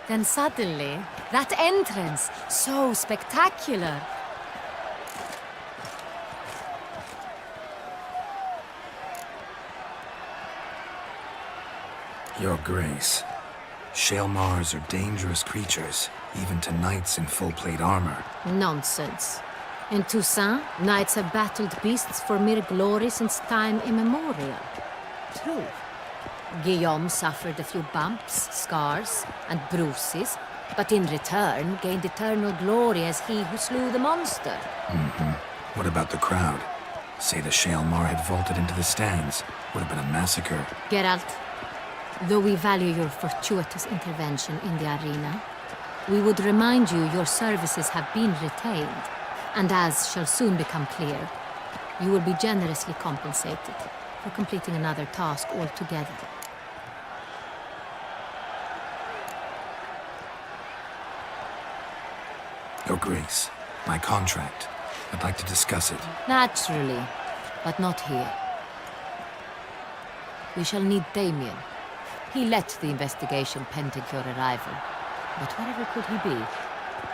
Then suddenly, that entrance, so spectacular. Your Grace. Shelmars are dangerous creatures, even to knights in full-plate armor. Nonsense. In Toussaint, knights have battled beasts for mere glory since time immemorial. True. Guillaume suffered a few bumps, scars, and bruises, but in return gained eternal glory as he who slew the monster. What about the crowd? Say the Shelmar had vaulted into the stands. Would have been a massacre. Geralt, though we value your fortuitous intervention in the arena, we would remind you your services have been retained, and as shall soon become clear, you will be generously compensated for completing another task altogether. Your Grace, my contract. I'd like to discuss it. Naturally, but not here. we shall need Damien. He led the investigation pending your arrival. But wherever could he be?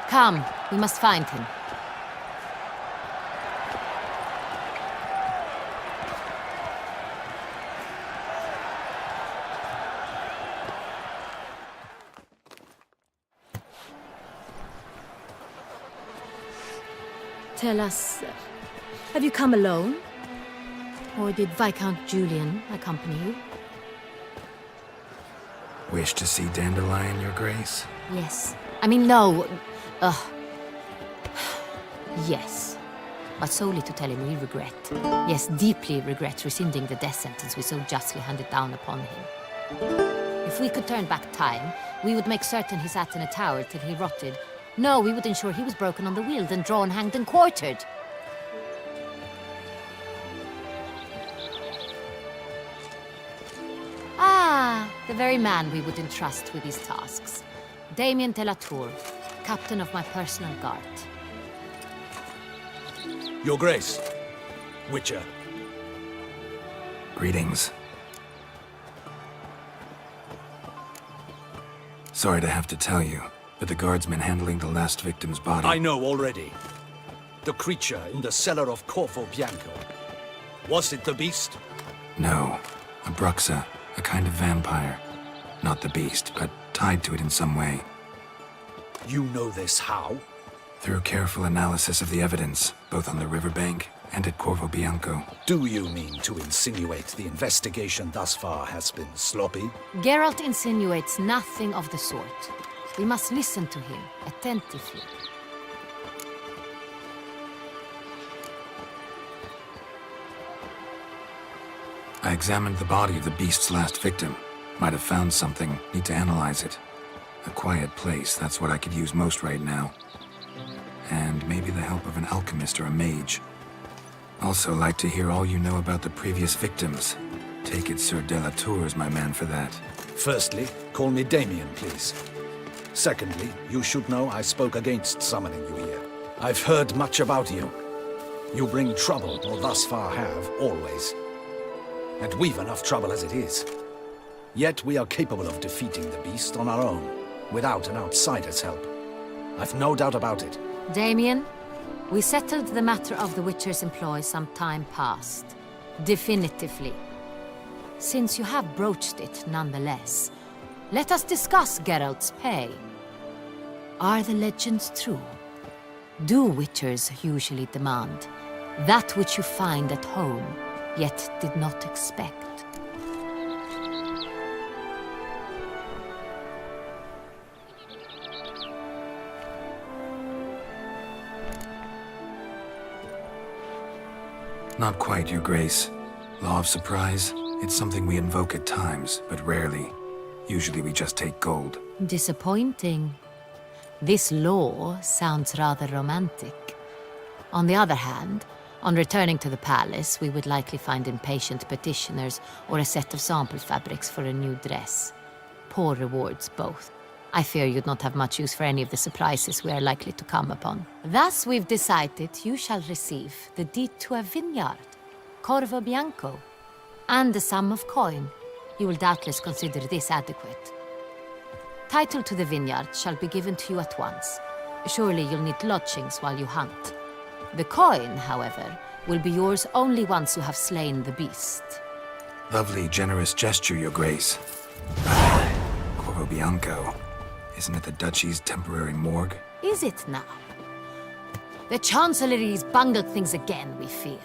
Come, we must find him. Tell us, have you come alone? Or did Viscount Julian accompany you? Wish to see Dandelion, Your Grace? Yes. I mean, no. Yes. But solely to tell him we regret. Yes, deeply regret rescinding the death sentence we so justly handed down upon him. If we could turn back time, we would make certain he sat in a tower till he rotted. No, we would ensure he was broken on the wheel, then drawn, hanged, and quartered. Ah, the very man we would entrust with these tasks. Damien de la Tour, captain of my personal guard. Your Grace. Witcher. Greetings. Sorry to have to tell you, but the guardsman handling the last victim's body... I know already. The creature in the cellar of Corvo Bianco. Was it the beast? No, a Bruxa, a kind of vampire. Not the beast, but tied to it in some way. You know this how? Through careful analysis of the evidence, both on the riverbank and at Corvo Bianco. Do you mean to insinuate the investigation thus far has been sloppy? Geralt insinuates nothing of the sort. We must listen to him attentively. I examined the body of the beast's last victim. Might have found something, need to analyze it. A quiet place, that's what I could use most right now. And maybe the help of an alchemist or a mage. Also like to hear all you know about the previous victims. Take it Sir de la Tour is my man for that. Firstly, call me Damien, please. Secondly, you should know I spoke against summoning you here. I've heard much about you. You bring trouble, or thus far have, always. And we've enough trouble as it is. Yet we are capable of defeating the beast on our own, without an outsider's help. I've no doubt about it. Damien, we settled the matter of the Witcher's employ some time past. Definitively. Since you have broached it nonetheless, let us discuss Geralt's pay. Are the legends true? Do Witchers usually demand that which you find at home, yet did not expect? Not quite, Your Grace. Law of surprise, it's something we invoke at times, but rarely. Usually we just take gold. Disappointing. This law sounds rather romantic. On the other hand, on returning to the palace, we would likely find impatient petitioners or a set of sample fabrics for a new dress. Poor rewards, both. I fear you'd not have much use for any of the surprises we are likely to come upon. Thus, we've decided you shall receive the deed to a vineyard, Corvo Bianco, and the sum of coin. You will doubtless consider this adequate. Title to the vineyard shall be given to you at once. Surely you'll need lodgings while you hunt. The coin, however, will be yours only once you have slain the beast. Lovely, generous gesture, Your Grace. Corvo Bianco. Isn't it the Duchy's temporary morgue? Is it now? The Chancellery's bungled things again, we fear.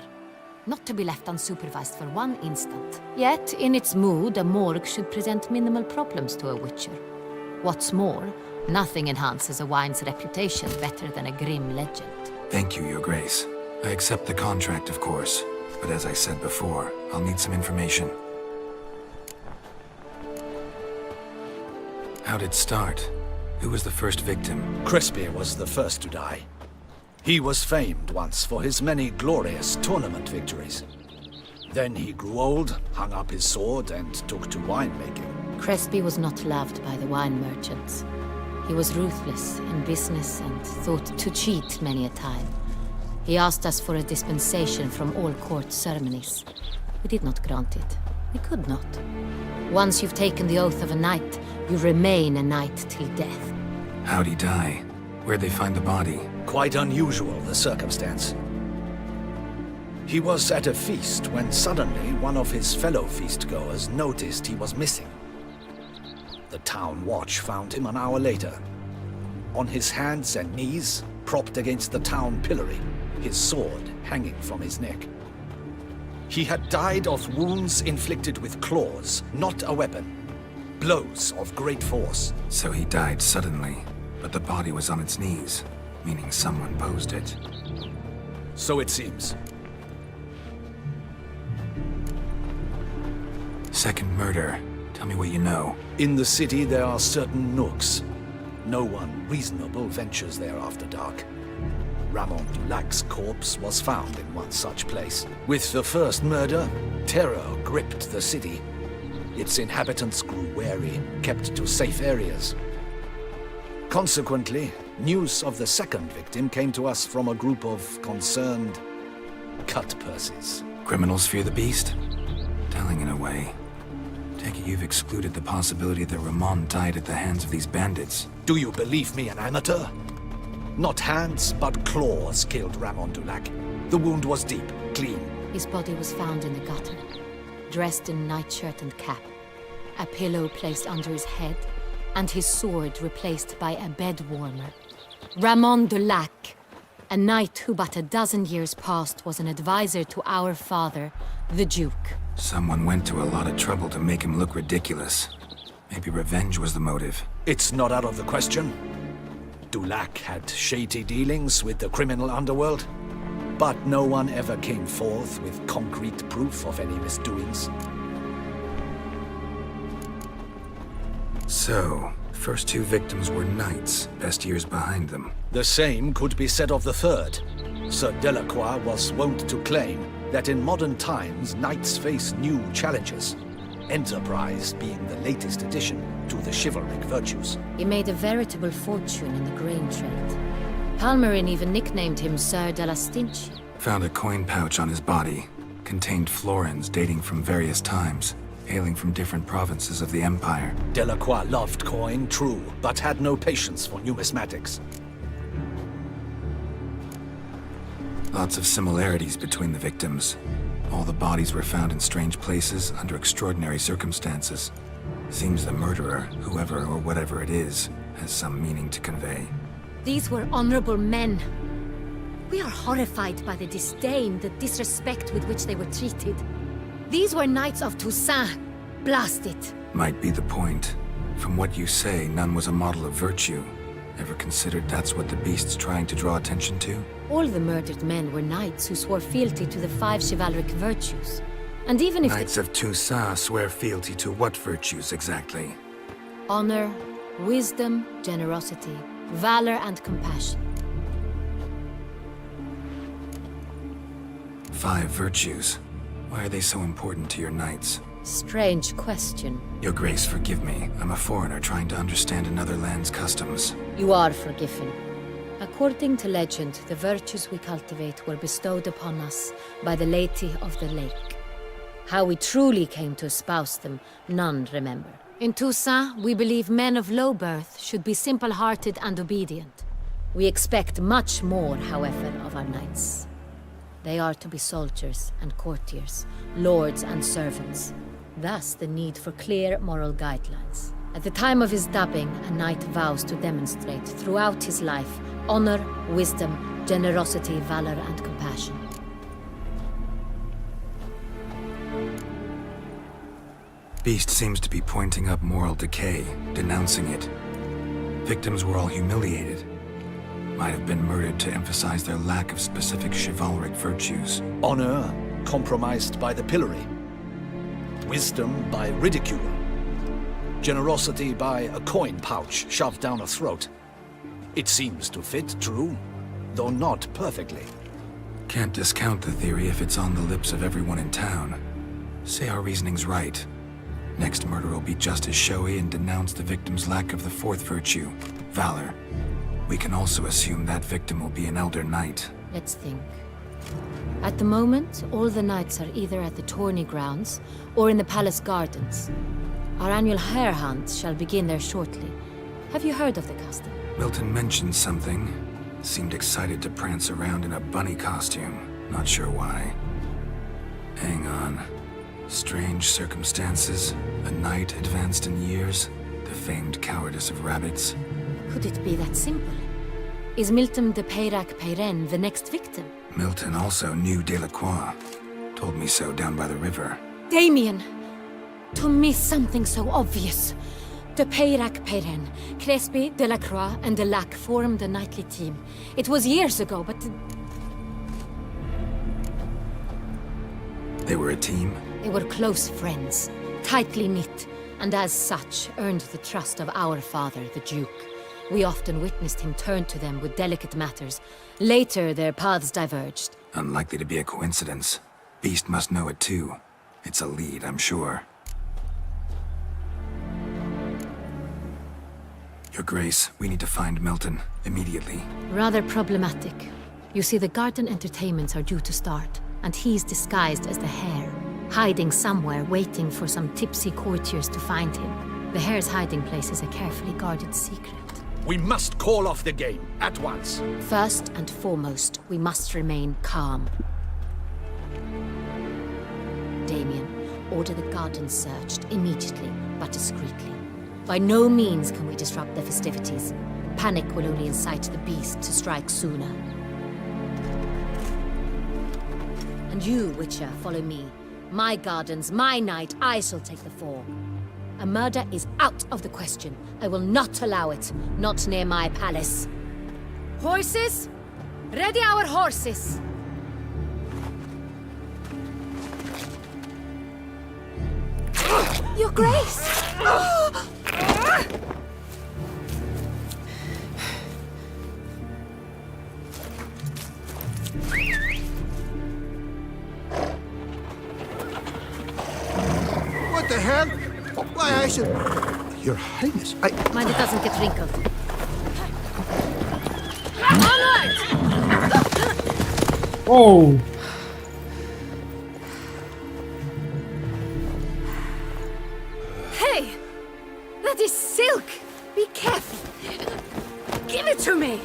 Not to be left unsupervised for one instant. Yet, in its mood, a morgue should present minimal problems to a Witcher. What's more, nothing enhances a wine's reputation better than a grim legend. Thank you, Your Grace. I accept the contract, of course. But as I said before, I'll need some information. How'd it start? Who was the first victim? Crespi was the first to die. He was famed once for his many glorious tournament victories. Then he grew old, hung up his sword, and took to winemaking. Crespi was not loved by the wine merchants. He was ruthless in business and thought to cheat many a time. He asked us for a dispensation from all court ceremonies. We did not grant it. We could not. Once you've taken the oath of a knight, you remain a knight till death. How'd he die? Where'd they find the body? Quite unusual, the circumstance. He was at a feast when suddenly one of his fellow feastgoers noticed he was missing. The town watch found him an hour later. On his hands and knees, propped against the town pillory, his sword hanging from his neck. He had died of wounds inflicted with claws, not a weapon. Blows of great force. So he died suddenly, but the body was on its knees, meaning someone posed it. So it seems. Second murder. Tell me what you know. In the city there are certain nooks. No one reasonable ventures there after dark. Ramon Dulac's corpse was found in one such place. With the first murder, terror gripped the city. Its inhabitants grew wary, kept to safe areas. Consequently, news of the second victim came to us from a group of concerned cut-purses. Criminals fear the beast? Telling in a way. Take it you've excluded the possibility that Ramon died at the hands of these bandits. Do you believe me an amateur? Not hands, but claws killed Ramon Dulac. The wound was deep, clean. His body was found in the gutter, dressed in nightshirt and cap, a pillow placed under his head, and his sword replaced by a bed warmer. Ramon Dulac, a knight who but a dozen years past was an advisor to our father, the Duke. Someone went to a lot of trouble to make him look ridiculous. Maybe revenge was the motive. It's not out of the question. Dulac had shady dealings with the criminal underworld, but no one ever came forth with concrete proof of any misdoings. So, first two victims were knights, best years behind them. The same could be said of the third. Sir Delacroix was wont to claim that in modern times knights face new challenges, enterprise being the latest addition to the chivalric virtues. He made a veritable fortune in the grain trade. Palmerin even nicknamed him Sir de la Stinch. Found a coin pouch on his body. Contained florins dating from various times, hailing from different provinces of the Empire. Delacroix loved coin, true, but had no patience for numismatics. Lots of similarities between the victims. All the bodies were found in strange places under extraordinary circumstances. Seems the murderer, whoever or whatever it is, has some meaning to convey. These were honorable men. We are horrified by the disdain, the disrespect with which they were treated. These were knights of Toussaint. Blast it. Might be the point. From what you say, none was a model of virtue. Ever considered that's what the beast's trying to draw attention to? All the murdered men were knights who swore fealty to the 5 chivalric virtues. And even if Knights of Toussaint swear fealty to what virtues exactly? honor, wisdom, generosity, valor, and compassion. 5 virtues. Why are they so important to your knights? Strange question. Your Grace, forgive me. I'm a foreigner trying to understand another land's customs. You are forgiven. According to legend, the virtues we cultivate were bestowed upon us by the Lady of the Lake. How we truly came to espouse them, none remember. In Toussaint, we believe men of low birth should be simple-hearted and obedient. We expect much more, however, of our knights. They are to be soldiers and courtiers, lords and servants. Thus, the need for clear moral guidelines. At the time of his dubbing, a knight vows to demonstrate throughout his life honor, wisdom, generosity, valor, and compassion. Beast seems to be pointing up moral decay, denouncing it. Victims were all humiliated. Might have been murdered to emphasize their lack of specific chivalric virtues. Honor compromised by the pillory. Wisdom by ridicule. Generosity by a coin pouch shoved down a throat. It seems to fit, true, though not perfectly. Can't discount the theory if it's on the lips of everyone in town. Say our reasoning's right. Next murder will be just as showy and denounce the victim's lack of the 4th virtue, valor. We can also assume that victim will be an elder knight. Let's think. At the moment, all the knights are either at the tourney grounds or in the palace gardens. Our annual hare hunt shall begin there shortly. Have you heard of the custom? Milton mentioned something. Seemed excited to prance around in a bunny costume. Not sure why. Hang on. Strange circumstances. A knight advanced in years. The famed cowardice of rabbits. Could it be that simple? Is Milton de Peyrac-Peyren the next victim? Milton also knew Delacroix. Told me so down by the river. Damien! To miss something so obvious. De Peyrac-Peyren, Crespi, Delacroix, and Delac formed a knightly team. It was years ago, but... They were a team? They were close friends, tightly knit, and as such earned the trust of our father, the Duke. We often witnessed him turn to them with delicate matters. Later, their paths diverged. Unlikely to be a coincidence. Beast must know it too. It's a lead, I'm sure. Your Grace, we need to find Milton, immediately. Rather problematic. You see, the garden entertainments are due to start, and he's disguised as the hare, hiding somewhere, waiting for some tipsy courtiers to find him. The hare's hiding place is a carefully guarded secret. We must call off the game, at once. First and foremost, we must remain calm. Damien, order the garden searched immediately, but discreetly. By no means can we disrupt the festivities. Panic will only incite the beast to strike sooner. And you, Witcher, follow me. My gardens, my night, I shall take the fall. A murder is out of the question. I will not allow it. Not near my palace. Horses? Ready our horses! Your Grace! What the hell? Why, I should... Your Highness, Mind it doesn't get wrinkled. Oh! Hey! That is silk! Be careful! Give it to me!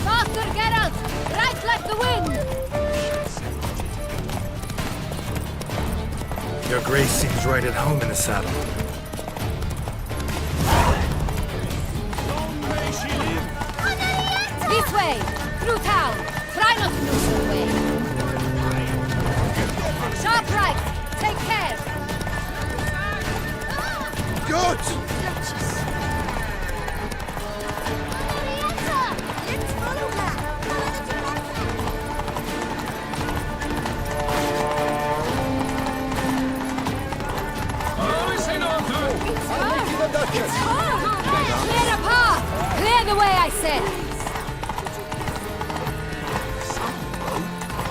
Faster, Geralt! Right like the wind! Your Grace seems right at home in the saddle. This way! Through town! Try not to lose your way! Sharp right! Take care! Good! Clear a path! Clear the way, I said!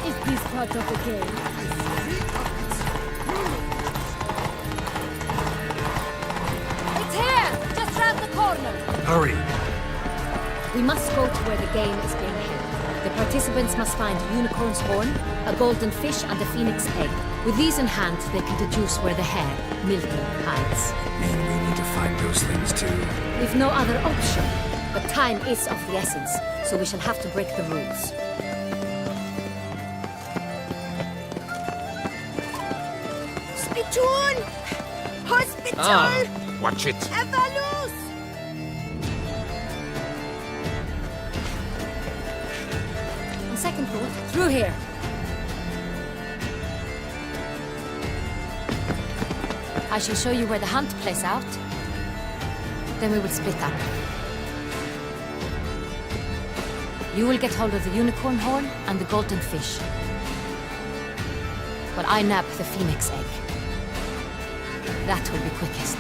Is this part of the game? It's here! Just round the corner! Hurry! We must go to where the game is being held. The participants must find a unicorn's horn, a golden fish, and a phoenix egg. With these in hand, they can deduce where the hare, Milton, hides. Mean we need to find those things too. We've no other option. But time is of the essence, so we shall have to break the rules. Spittoon! Hospital! Watch it. Evalus! On second thought, through here. I shall show you where the hunt plays out. Then we will split up. You will get hold of the unicorn horn and the golden fish. But I nab the phoenix egg. That will be quickest.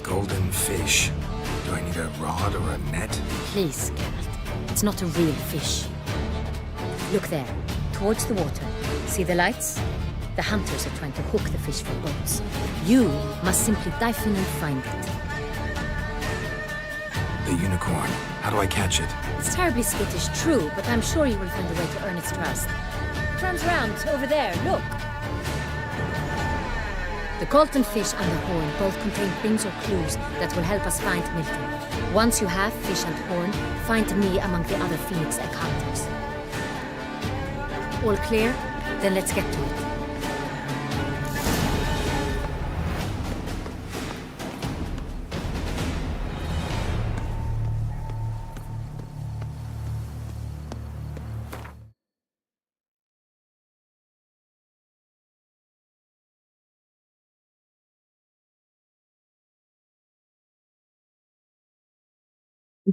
Golden fish. Do I need a rod or a net? Please, Geralt. It's not a real fish. Look there, towards the water. See the lights? The hunters are trying to hook the fish for boats. You must simply dive in and find it. The unicorn. How do I catch it? It's terribly skittish, true, but I'm sure you will find a way to earn its trust. Turns round, over there, look. The Colton fish and the horn both contain things or clues that will help us find Milton. Once you have fish and horn, find me among the other Phoenix Egg hunters. All clear? Then let's get to it.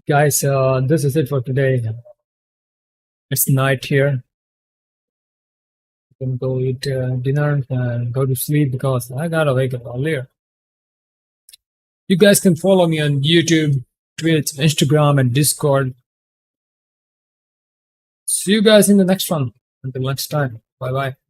Guys, this is it for today. It's night here. I'm gonna go eat dinner and go to sleep because I gotta wake up earlier. You guys can follow me on YouTube, Twitch, Instagram, and Discord. See you guys in the next one. Until next time. Bye bye.